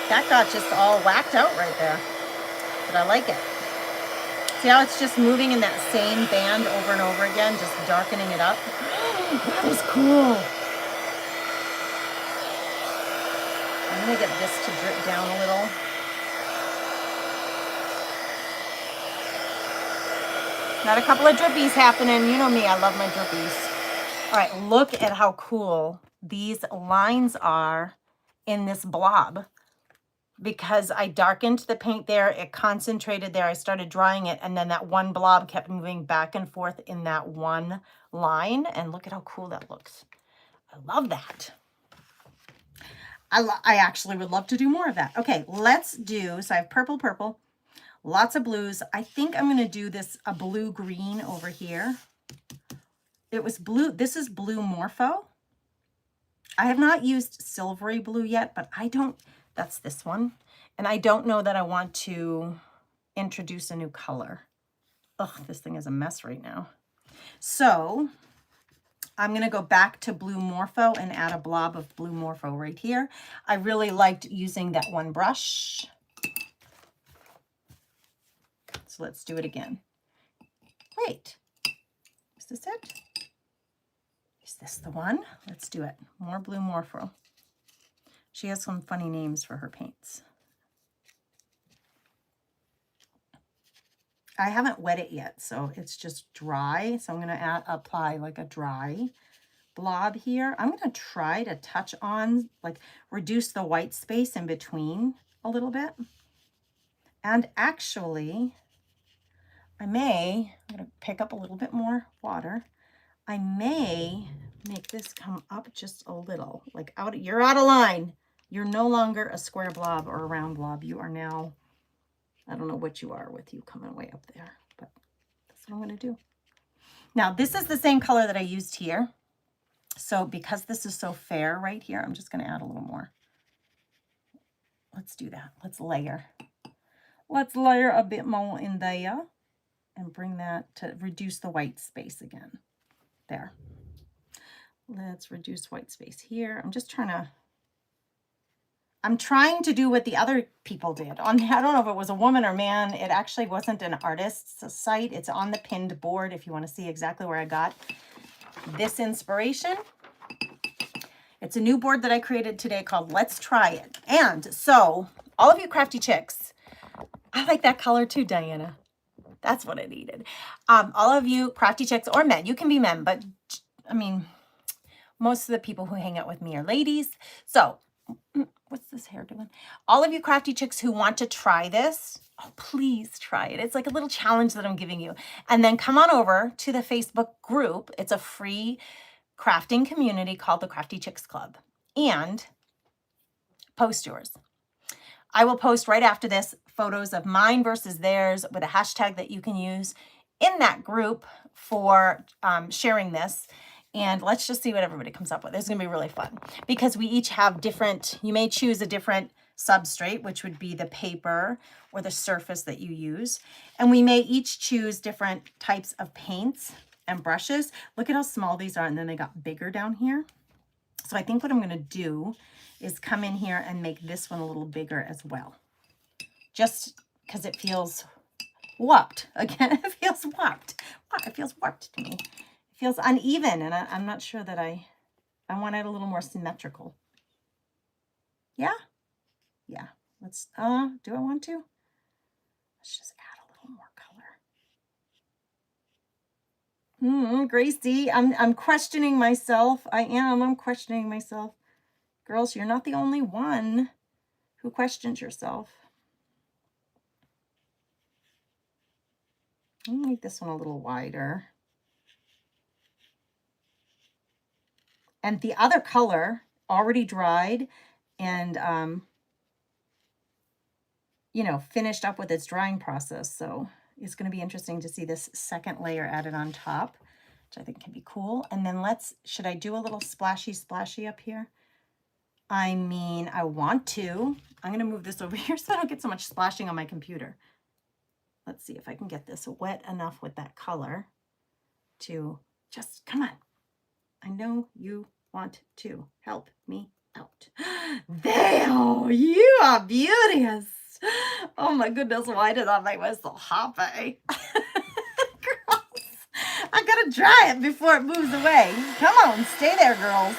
That got just all whacked out right there. But I like it. See how it's just moving in that same band over and over again, just darkening it up? That is cool. I'm going to get this to drip down a little. Got a couple of drippies happening. You know me, I love my drippies. All right, look at how cool these lines are in this blob because I darkened the paint there, it concentrated there, I started drying it, and then that one blob kept moving back and forth in that one line, and look at how cool that looks. I love that. I actually would love to do more of that. Okay, let's do, so I have purple, purple, lots of blues. I think I'm gonna do this, a blue-green over here. It was blue, this is blue Morpho. I have not used silvery blue yet, but I don't, that's this one. And I don't know that I want to introduce a new color. Ugh, this thing is a mess right now. So I'm gonna go back to blue Morpho and add a blob of blue Morpho right here. I really liked using that one brush. So let's do it again. Wait, is this it? Is this the one? Let's do it. More blue Morpho. She has some funny names for her paints. I haven't wet it yet, so it's just dry. So I'm gonna apply like a dry blob here. I'm gonna try to touch on, like reduce the white space in between a little bit. And actually, I'm gonna pick up a little bit more water. I may make this come up just a little, like you're out of line. You're no longer a square blob or a round blob. You are now, I don't know what you are with you coming way up there, but that's what I'm gonna do. Now, this is the same color that I used here. So because this is so fair right here, I'm just gonna add a little more. Let's do that. Let's layer. Let's layer a bit more in there and bring that to reduce the white space again. There. Let's reduce white space here. I'm trying to do what the other people did. I don't know if it was a woman or man. It actually wasn't an artist's site. It's on the pinned board if you want to see exactly where I got this inspiration. It's a new board that I created today called Let's Try It. And so, all of you crafty chicks, I like that color too, Diana. That's what I needed. All of you crafty chicks, or men, you can be men, but I mean, most of the people who hang out with me are ladies. So, what's this hair doing? All of you crafty chicks who want to try this, oh, please try it. It's like a little challenge that I'm giving you. And then come on over to the Facebook group. It's a free crafting community called the Crafty Chicks Club. And post yours. I will post right after this photos of mine versus theirs with a hashtag that you can use in that group for sharing this. And let's just see what everybody comes up with. It's gonna be really fun because we each have different, you may choose a different substrate, which would be the paper or the surface that you use. And we may each choose different types of paints and brushes. Look at how small these are, and then they got bigger down here. So I think what I'm gonna do is come in here and make this one a little bigger as well. Just because it feels warped. Again, it feels warped. It feels warped to me. It feels uneven, and I'm not sure that I want it a little more symmetrical. Yeah? Yeah. Let's, do I want to? Let's just add a little more color. Gracie, I'm questioning myself. I'm questioning myself. Girls, you're not the only one who questions yourself. I'm gonna make this one a little wider. And the other color already dried and, you know, finished up with its drying process. So it's going to be interesting to see this second layer added on top, which I think can be cool. And then should I do a little splashy up here? I mean, I want to. I'm going to move this over here so I don't get so much splashing on my computer. Let's see if I can get this wet enough with that color to just, come on. I know you want to help me out. There, you are beauteous. Oh my goodness, why did I make myself happy? Girls, I gotta dry it before it moves away. Come on, stay there, girls.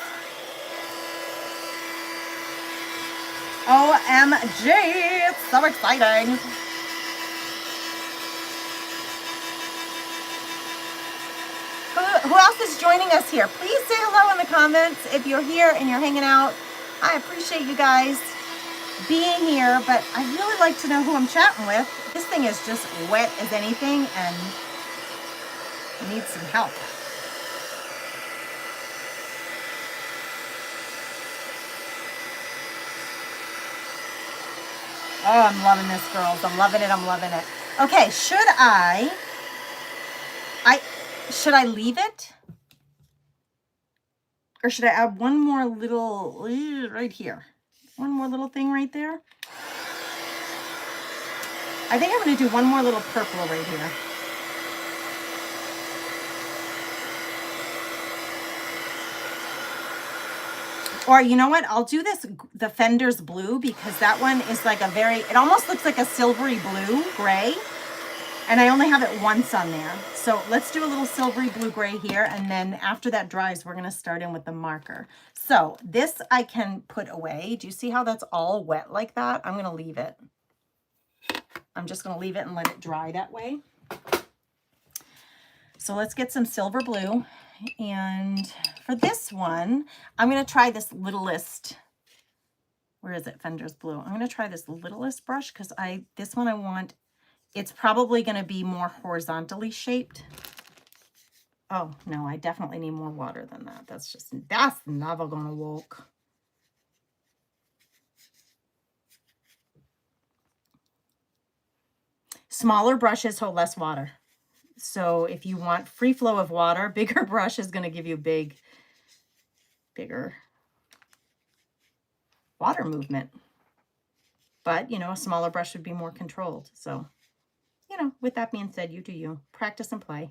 OMG, it's so exciting. Who else is joining us here? Please say hello in the comments if you're here and you're hanging out. I appreciate you guys being here, but I'd really like to know who I'm chatting with. This thing is just wet as anything and needs some help. Oh, I'm loving this, girls. I'm loving it. I'm loving it. Okay, should I leave it? Or should I add one more little, right here? One more little thing right there? I think I'm going to do one more little purple right here. Or you know what? I'll do this, the Fender's blue, because that one is like a very, it almost looks like a silvery blue gray. And I only have it once on there. So let's do a little silvery blue gray here. And then after that dries, we're going to start in with the marker. So this I can put away. Do you see how that's all wet like that? I'm going to leave it. I'm just going to leave it and let it dry that way. So let's get some silver blue. And for this one, I'm going to try this littlest. Where is it? Fender's blue. I'm going to try this littlest brush because this one I want. It's probably going to be more horizontally shaped. Oh, no, I definitely need more water than that. That's never going to work. Smaller brushes hold less water. So if you want free flow of water, bigger brush is going to give you bigger water movement. But, you know, a smaller brush would be more controlled. So, you know, with that being said, you do you. Practice and play.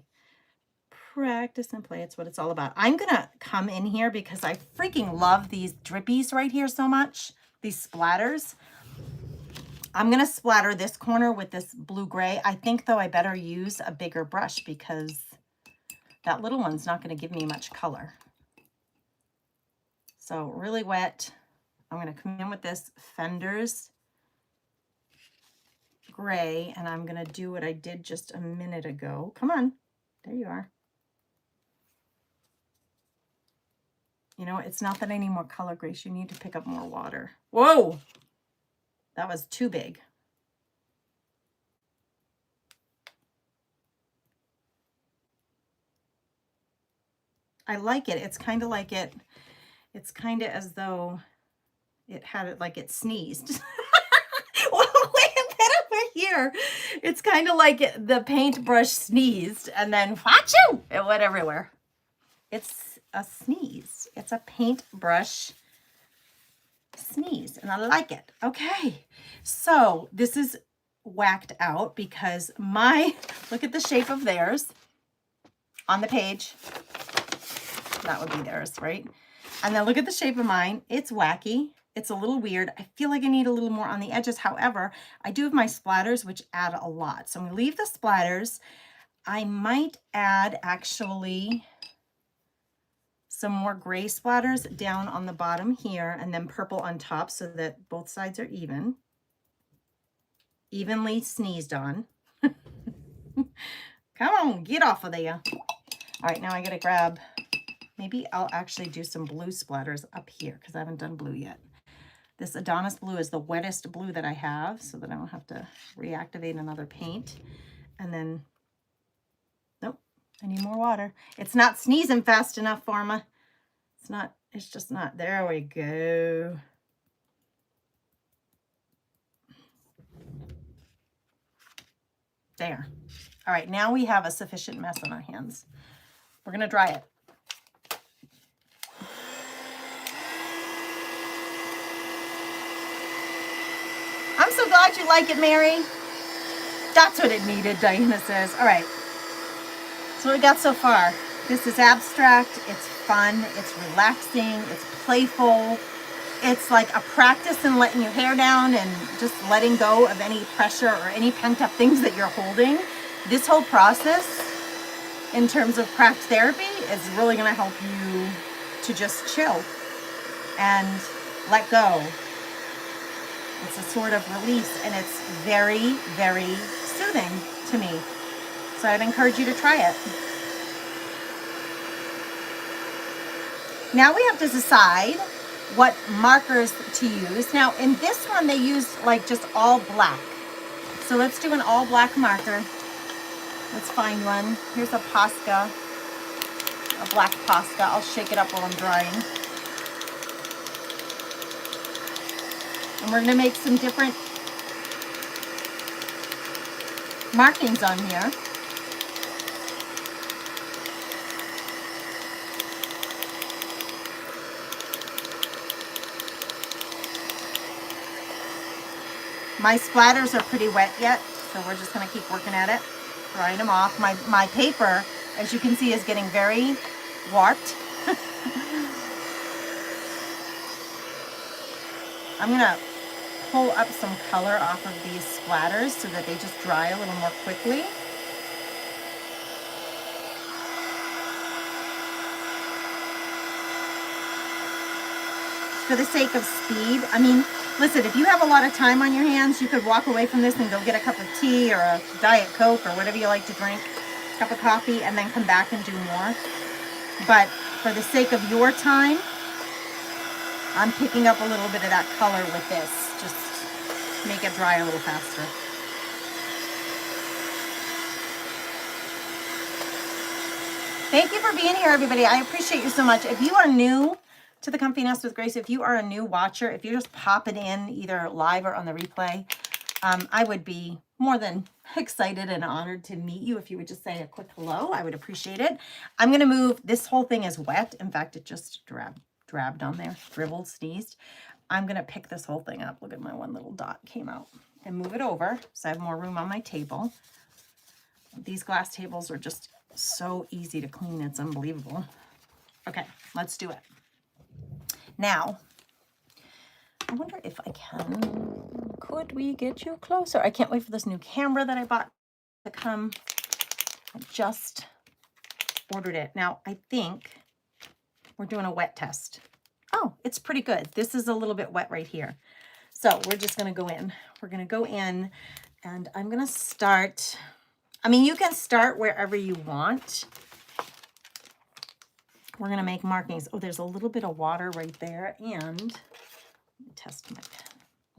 Practice and play. It's what it's all about. I'm going to come in here because I freaking love these drippies right here so much. These splatters. I'm going to splatter this corner with this blue gray. I think, though, I better use a bigger brush because that little one's not going to give me much color. So really wet. I'm going to come in with this Fender's gray, and I'm going to do what I did just a minute ago. Come on. There you are. You know, it's not that I need more color, Grace. You need to pick up more water. Whoa! That was too big. I like it. It's kind of like it. It's kind of as though it had it like it sneezed. Well, wait a bit over here. It's kind of like the paintbrush sneezed and then wachoo! It went everywhere. It's a sneeze. It's a paintbrush sneeze, and I like it. Okay, so this is whacked out because look at the shape of theirs on the page. That would be theirs, right? And then look at the shape of mine. It's wacky. It's a little weird. I feel like I need a little more on the edges. However, I do have my splatters, which add a lot. So I'm going to leave the splatters. I might add actually some more gray splatters down on the bottom here and then purple on top so that both sides are evenly sneezed on. Come on, get off of there. All right, now I got to grab, maybe I'll actually do some blue splatters up here because I haven't done blue yet. This Adonis blue is the wettest blue that I have so that I don't have to reactivate another paint. And then, nope, I need more water. It's not sneezing fast enough for me. It's just not. There we go. There. All right, now we have a sufficient mess on our hands. We're going to dry it. I'm so glad you like it, Mary. That's what it needed, Diana says. All right. So what we got so far. This is abstract. It's fun. It's relaxing. It's playful. It's like a practice in letting your hair down and just letting go of any pressure or any pent-up things that you're holding. This whole process in terms of craft therapy is really going to help you to just chill and let go. It's a sort of release, and it's very, very soothing to me. So I'd encourage you to try it. Now we have to decide what markers to use. Now in this one, they use like just all black. So let's do an all black marker. Let's find one. Here's a Posca, a black Posca. I'll shake it up while I'm drying. And we're gonna make some different markings on here. My splatters are pretty wet yet, so we're just gonna keep working at it, drying them off. My paper, as you can see, is getting very warped. I'm gonna pull up some color off of these splatters so that they just dry a little more quickly. For the sake of speed, I mean, listen, if you have a lot of time on your hands, you could walk away from this and go get a cup of tea or a Diet Coke or whatever you like to drink, a cup of coffee, and then come back and do more. But for the sake of your time, I'm picking up a little bit of that color with this. Just make it dry a little faster. Thank you for being here, everybody. I appreciate you so much. If you are new to the Comfy Nest with Grace, if you are a new watcher, if you're just popping in either live or on the replay, I would be more than excited and honored to meet you. If you would just say a quick hello, I would appreciate it. I'm going to move. This whole thing is wet. In fact, it just drabbed on there, dribbled, sneezed. I'm going to pick this whole thing up. Look at my one little dot came out, and move it over so I have more room on my table. These glass tables are just so easy to clean. It's unbelievable. Okay, let's do it. Now, I wonder if I can, could we get you closer? I can't wait for this new camera that I bought to come. I just ordered it. Now, I think we're doing a wet test. Oh, it's pretty good. This is a little bit wet right here. So we're just going to go in. We're going to go in, and I'm going to start. I mean, you can start wherever you want. We're going to make markings. Oh, there's a little bit of water right there. And let me test my pen.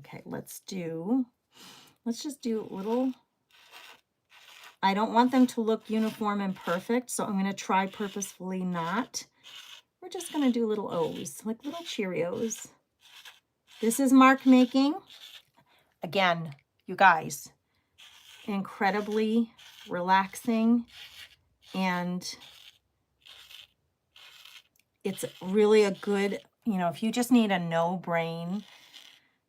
Okay, let's just do a little. I don't want them to look uniform and perfect, so I'm going to try purposefully not. We're just going to do little O's, like little Cheerios. This is mark making. Again, you guys, incredibly relaxing, and it's really a good, you know, if you just need a no-brain,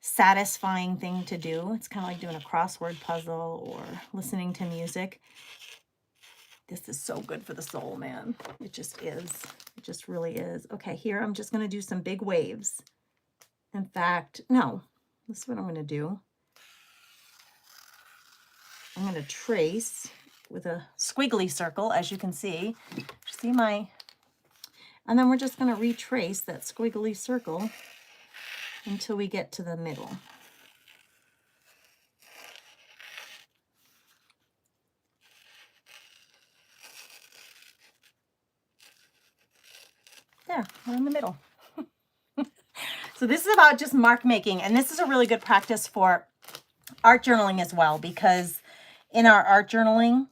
satisfying thing to do, it's kind of like doing a crossword puzzle or listening to music. This is so good for the soul, man. It just is. It just really is. Okay, here I'm just going to do some big waves. In fact, no, this is what I'm going to do. I'm going to trace with a squiggly circle, as you can see. See my, and then we're just going to retrace that squiggly circle until we get to the middle. There, we're in the middle. So this is about just mark making, and this is a really good practice for art journaling as well, because in our art journaling,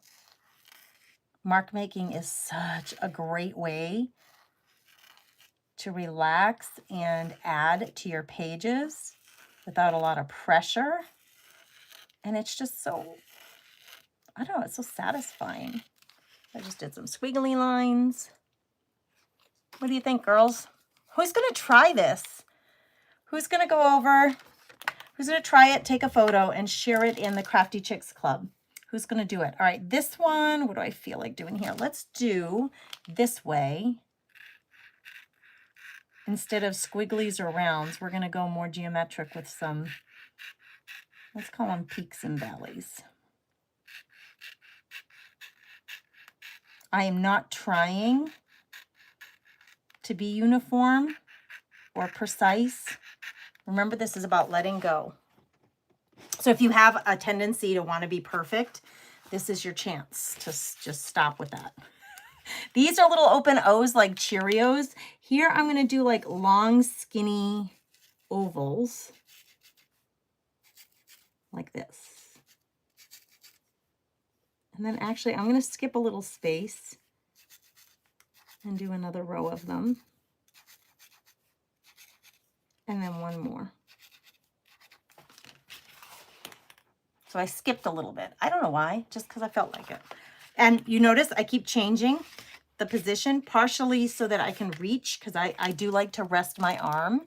mark making is such a great way to relax and add to your pages without a lot of pressure. And it's just so, I don't know, it's so satisfying. I just did some squiggly lines. What do you think, girls? Who's going to try this? Who's going to go over? Who's going to try it, take a photo, and share it in the Crafty Chicks Club? Who's going to do it? All right, this one, what do I feel like doing here? Let's do this way. Instead of squigglies or rounds, we're going to go more geometric with some, let's call them peaks and valleys. I am not trying to be uniform or precise. Remember, this is about letting go. So if you have a tendency to want to be perfect, this is your chance to just stop with that. These are little open O's like Cheerios. Here I'm going to do like long, skinny ovals like this. And then actually I'm going to skip a little space and do another row of them. And then one more. So I skipped a little bit. I don't know why, just because I felt like it. And you notice I keep changing the position, partially so that I can reach, because I do like to rest my arm.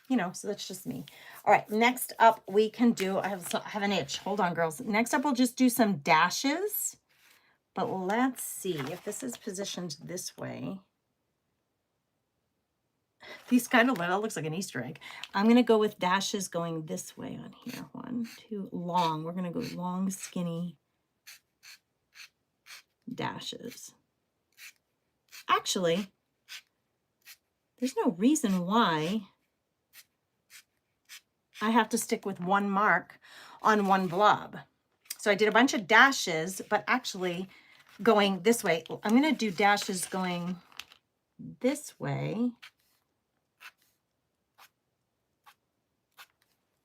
You know, so that's just me. All right, next up we can do, I have an itch. Hold on, girls. Next up we'll just do some dashes. But let's see if this is positioned this way. These kind of, that looks like an Easter egg. I'm going to go with dashes going this way on here. 1, 2, long. We're going to go long, skinny dashes. Actually, there's no reason why I have to stick with one mark on one blob. So I did a bunch of dashes, but actually going this way. I'm going to do dashes going this way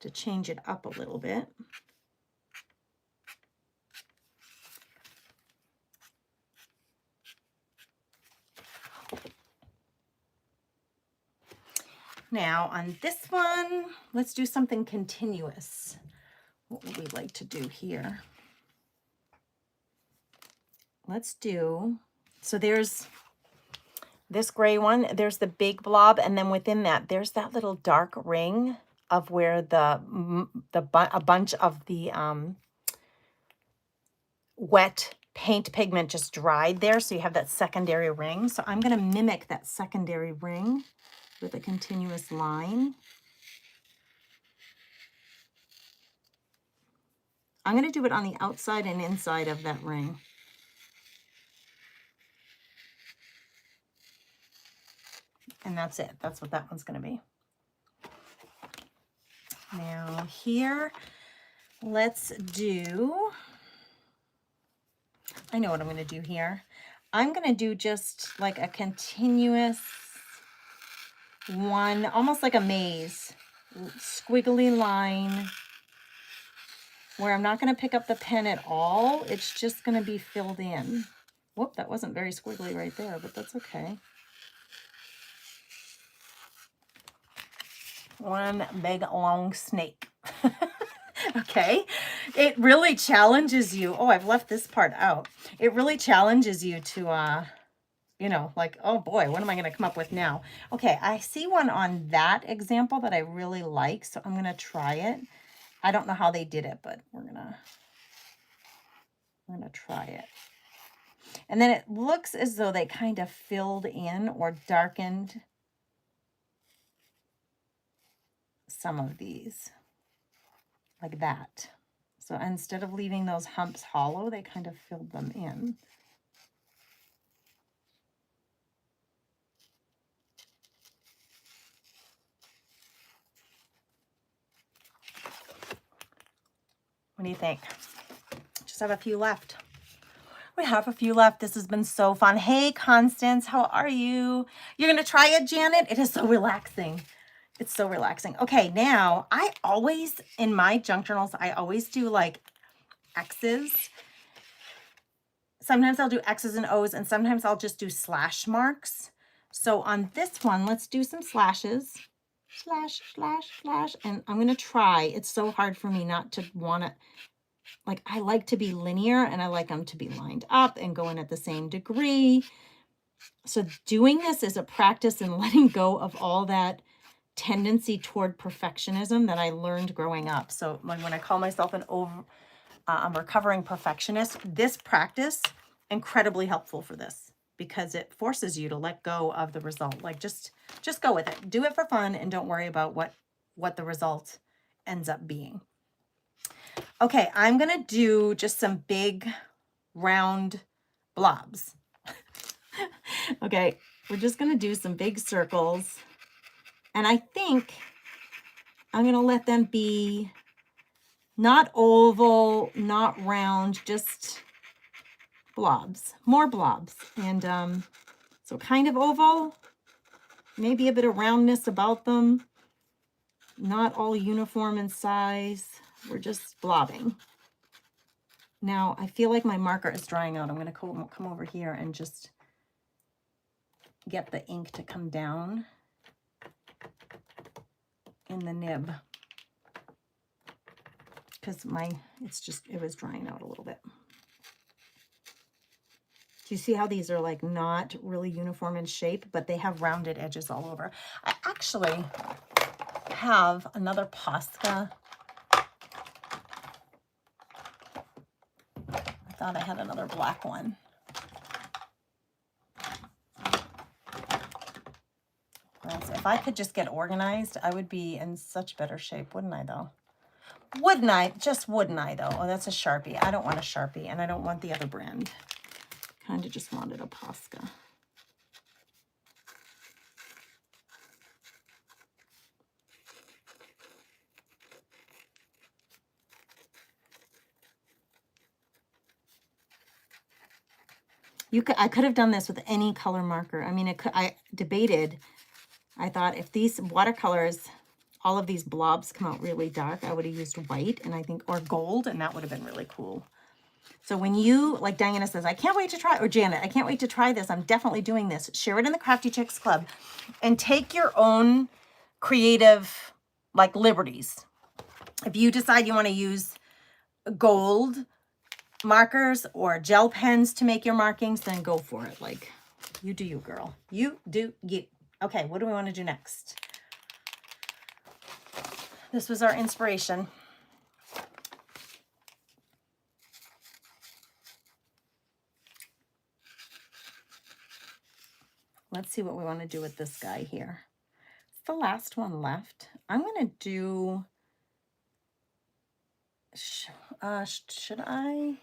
to change it up a little bit. Now on this one, let's do something continuous. What would we like to do here? Let's do, so there's this gray one, there's the big blob, and then within that, there's that little dark ring of where a bunch of the wet paint pigment just dried there. So you have that secondary ring. So I'm going to mimic that secondary ring with a continuous line. I'm going to do it on the outside and inside of that ring. And that's it. That's what that one's going to be. Now here, let's do, I know what I'm going to do here. I'm going to do just like a continuous one, almost like a maze, squiggly line where I'm not going to pick up the pen at all. It's just going to be filled in. Whoop, that wasn't very squiggly right there, but that's okay. One big long snake. Okay. It really challenges you. Oh, I've left this part out. It really challenges you to, you know, like, oh boy, what am I going to come up with now? Okay, I see one on that example that I really like, so I'm going to try it. I don't know how they did it, but we're going to try it. And then it looks as though they kind of filled in or darkened some of these like that. So instead of leaving those humps hollow, they kind of filled them in. What do you think? Just have a few left. We have a few left. This has been so fun. Hey, Constance, how are you? You're going to try it, Janet? It is so relaxing. It's so relaxing. Okay, now I always, in my junk journals, I always do like X's. Sometimes I'll do X's and O's, and sometimes I'll just do slash marks. So on this one, let's do some slashes. Slash, slash, slash. And I'm going to try. It's so hard for me not to want to, like, I like to be linear and I like them to be lined up and going at the same degree. So doing this is a practice in letting go of all that tendency toward perfectionism that I learned growing up. So when I call myself a recovering perfectionist, this practice, incredibly helpful for this because it forces you to let go of the result. Like just go with it. Do it for fun and don't worry about what the result ends up being. Okay, I'm going to do just some big round blobs. Okay, we're just going to do some big circles. And I think I'm going to let them be not oval, not round, just blobs, more blobs. And so kind of oval, maybe a bit of roundness about them. Not all uniform in size. We're just blobbing. Now, I feel like my marker is drying out. I'm going to come over here and just get the ink to come down in the nib. Because it was drying out a little bit. Do you see how these are like not really uniform in shape, but they have rounded edges all over? I actually have another Posca. I thought I had another black one. Girls, if I could just get organized, I would be in such better shape, wouldn't I though? Wouldn't I? Just wouldn't I though? Oh, that's a Sharpie. I don't want a Sharpie, and I don't want the other brand. Kind of just wanted a Posca. I could have done this with any color marker. I mean, I debated. I thought if these watercolors, all of these blobs come out really dark, I would have used white and I think, or gold, and that would have been really cool. So when you, like Diana says, I can't wait to try, or Janet, I can't wait to try this. I'm definitely doing this. Share it in the Crafty Chicks Club and take your own creative, like, liberties. If you decide you want to use gold markers or gel pens to make your markings, then go for it. Like, you do you, girl. You do you. Okay, what do we want to do next? This was our inspiration. Let's see what we want to do with this guy here. It's the last one left. I'm going to do, should I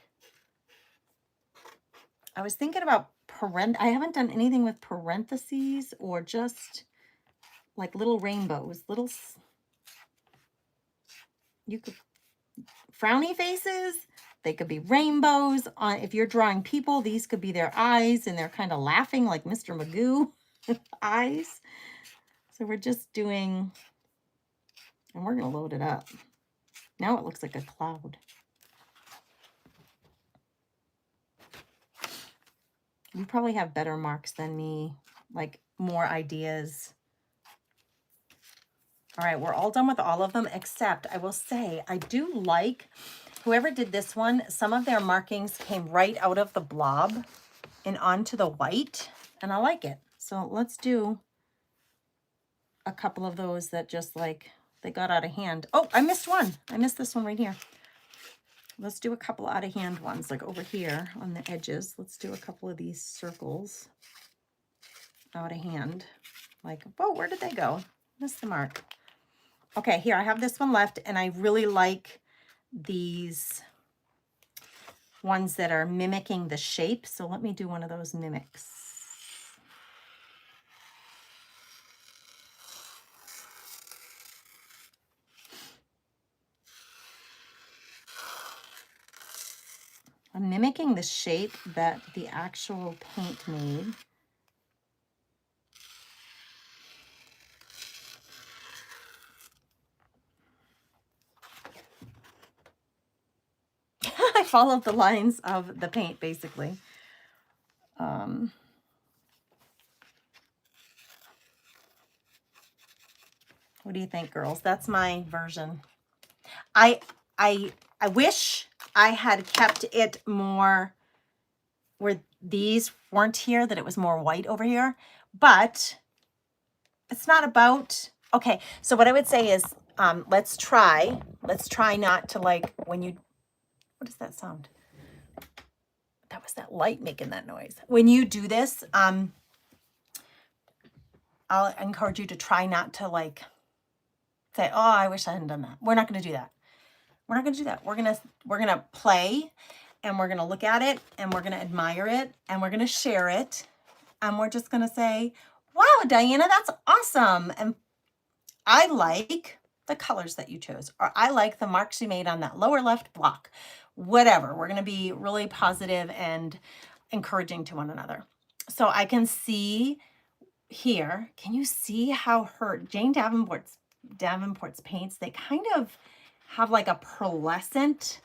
was thinking about I haven't done anything with parentheses or just like little rainbows, you could, frowny faces, they could be rainbows. If you're drawing people, these could be their eyes and they're kind of laughing like Mr. Magoo eyes. So we're just doing, and we're going to load it up. Now it looks like a cloud. You probably have better marks than me, like more ideas. All right, we're all done with all of them, except I will say, I do like, whoever did this one, some of their markings came right out of the blob and onto the white, and I like it. So let's do a couple of those that just like, they got out of hand. Oh, I missed one. I missed this one right here. Let's do a couple out of hand ones, like over here on the edges. Let's do a couple of these circles out of hand. Like, whoa, where did they go? Missed the mark. Okay, here, I have this one left, and I really like these ones that are mimicking the shape. So let me do one of those mimics. I'm mimicking the shape that the actual paint made. I followed the lines of the paint, basically. What do you think, girls? That's my version. I wish I had kept it more where these weren't here, that it was more white over here, but it's not about, okay. So what I would say is, let's try not to, like, when you, what is that sound? That was that light making that noise. When you do this, I'll encourage you to try not to like say, oh, I wish I hadn't done that. We're not going to do that. We're not going to do that. We're going to play, and we're going to look at it, and we're going to admire it, and we're going to share it. And we're just going to say, wow, Diana, that's awesome. And I like the colors that you chose, or I like the marks you made on that lower left block. whatever. We're going to be really positive and encouraging to one another. So I can see here, can you see how her Jane Davenport's paints, they kind of have like a pearlescent,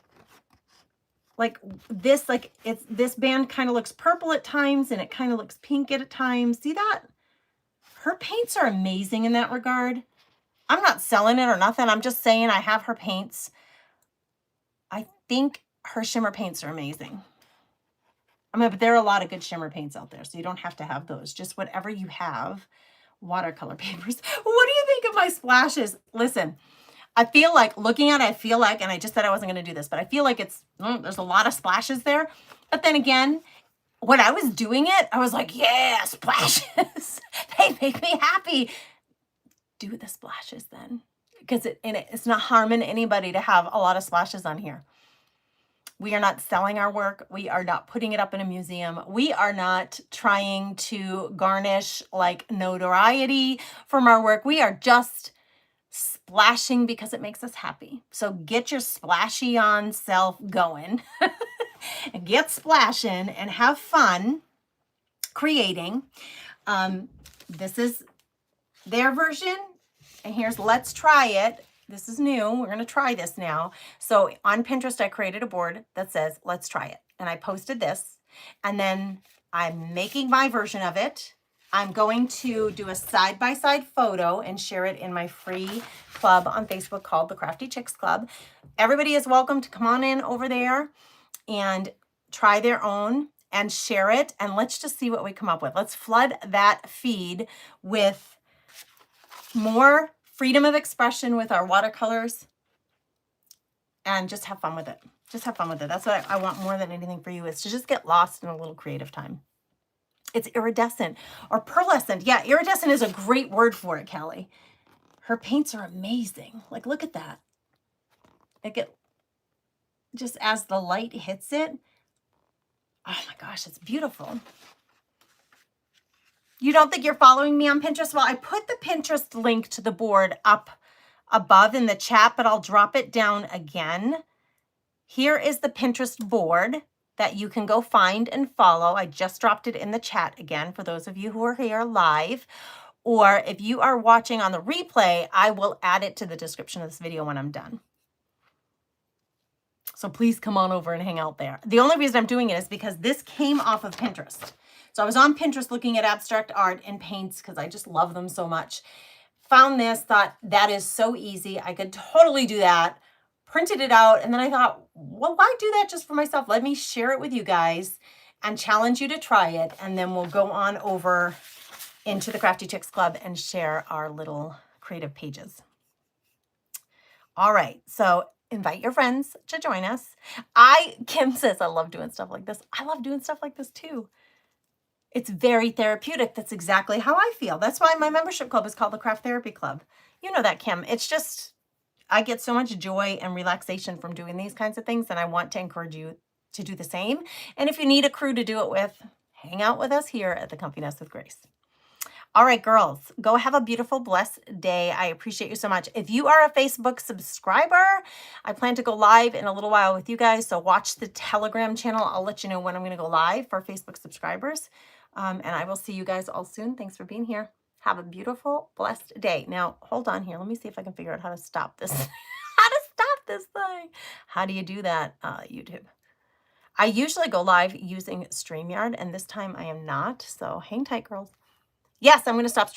like this, like it's, this band kind of looks purple at times and it kind of looks pink at times. See that? Her paints are amazing in that regard. I'm not selling it or nothing. I'm just saying I have her paints. I think her shimmer paints are amazing. I mean, but there are a lot of good shimmer paints out there, so you don't have to have those. Just whatever you have. Watercolor papers. What do you think of my splashes? Listen, I feel like, looking at it, and I just said I wasn't going to do this, but I feel like there's a lot of splashes there. But then again, when I was doing it, I was like, yeah, splashes. They make me happy. Do the splashes then. Because it's not harming anybody to have a lot of splashes on here. We are not selling our work. We are not putting it up in a museum. We are not trying to garnish like notoriety from our work. We are just splashing because it makes us happy. So get your splashy on self going and get splashing and have fun creating. This is their version. And here's Let's Try It. This is new. We're going to try this now. So on Pinterest, I created a board that says, let's try it. And I posted this. And then I'm making my version of it. I'm going to do a side-by-side photo and share it in my free club on Facebook called the Crafty Chicks Club. Everybody is welcome to come on in over there and try their own and share it. And let's just see what we come up with. Let's flood that feed with more freedom of expression with our watercolors and just have fun with it. Just have fun with it. That's what I want more than anything for you, is to just get lost in a little creative time. It's iridescent or pearlescent. Yeah, iridescent is a great word for it, Callie. Her paints are amazing. Like, look at that. Just as the light hits it. Oh my gosh, it's beautiful. You don't think you're following me on Pinterest? Well, I put the Pinterest link to the board up above in the chat, but I'll drop it down again. Here is the Pinterest board that you can go find and follow. I just dropped it in the chat again for those of you who are here live. Or if you are watching on the replay, I will add it to the description of this video when I'm done. So please come on over and hang out there. The only reason I'm doing it is because this came off of Pinterest. So I was on Pinterest looking at abstract art and paints because I just love them so much. Found this, thought that is so easy. I could totally do that. Printed it out, and then I thought, well, why do that just for myself? Let me share it with you guys and challenge you to try it, and then we'll go on over into the Crafty Chicks Club and share our little creative pages. All right, so invite your friends to join us. Kim says, I love doing stuff like this. I love doing stuff like this too. It's very therapeutic. That's exactly how I feel. That's why my membership club is called the Craft Therapy Club. You know that, Kim. It's just, I get so much joy and relaxation from doing these kinds of things, and I want to encourage you to do the same. And if you need a crew to do it with, hang out with us here at the Comfy Nest with Grace. All right, girls, go have a beautiful, blessed day. I appreciate you so much. If you are a Facebook subscriber, I plan to go live in a little while with you guys. So watch the Telegram channel. I'll let you know when I'm going to go live for Facebook subscribers. And I will see you guys all soon. Thanks for being here. Have a beautiful, blessed day. Now, hold on here. Let me see if I can figure out how to stop this. How to stop this thing. How do you do that, YouTube? I usually go live using StreamYard, and this time I am not. So hang tight, girls. Yes, I'm going to stop streaming.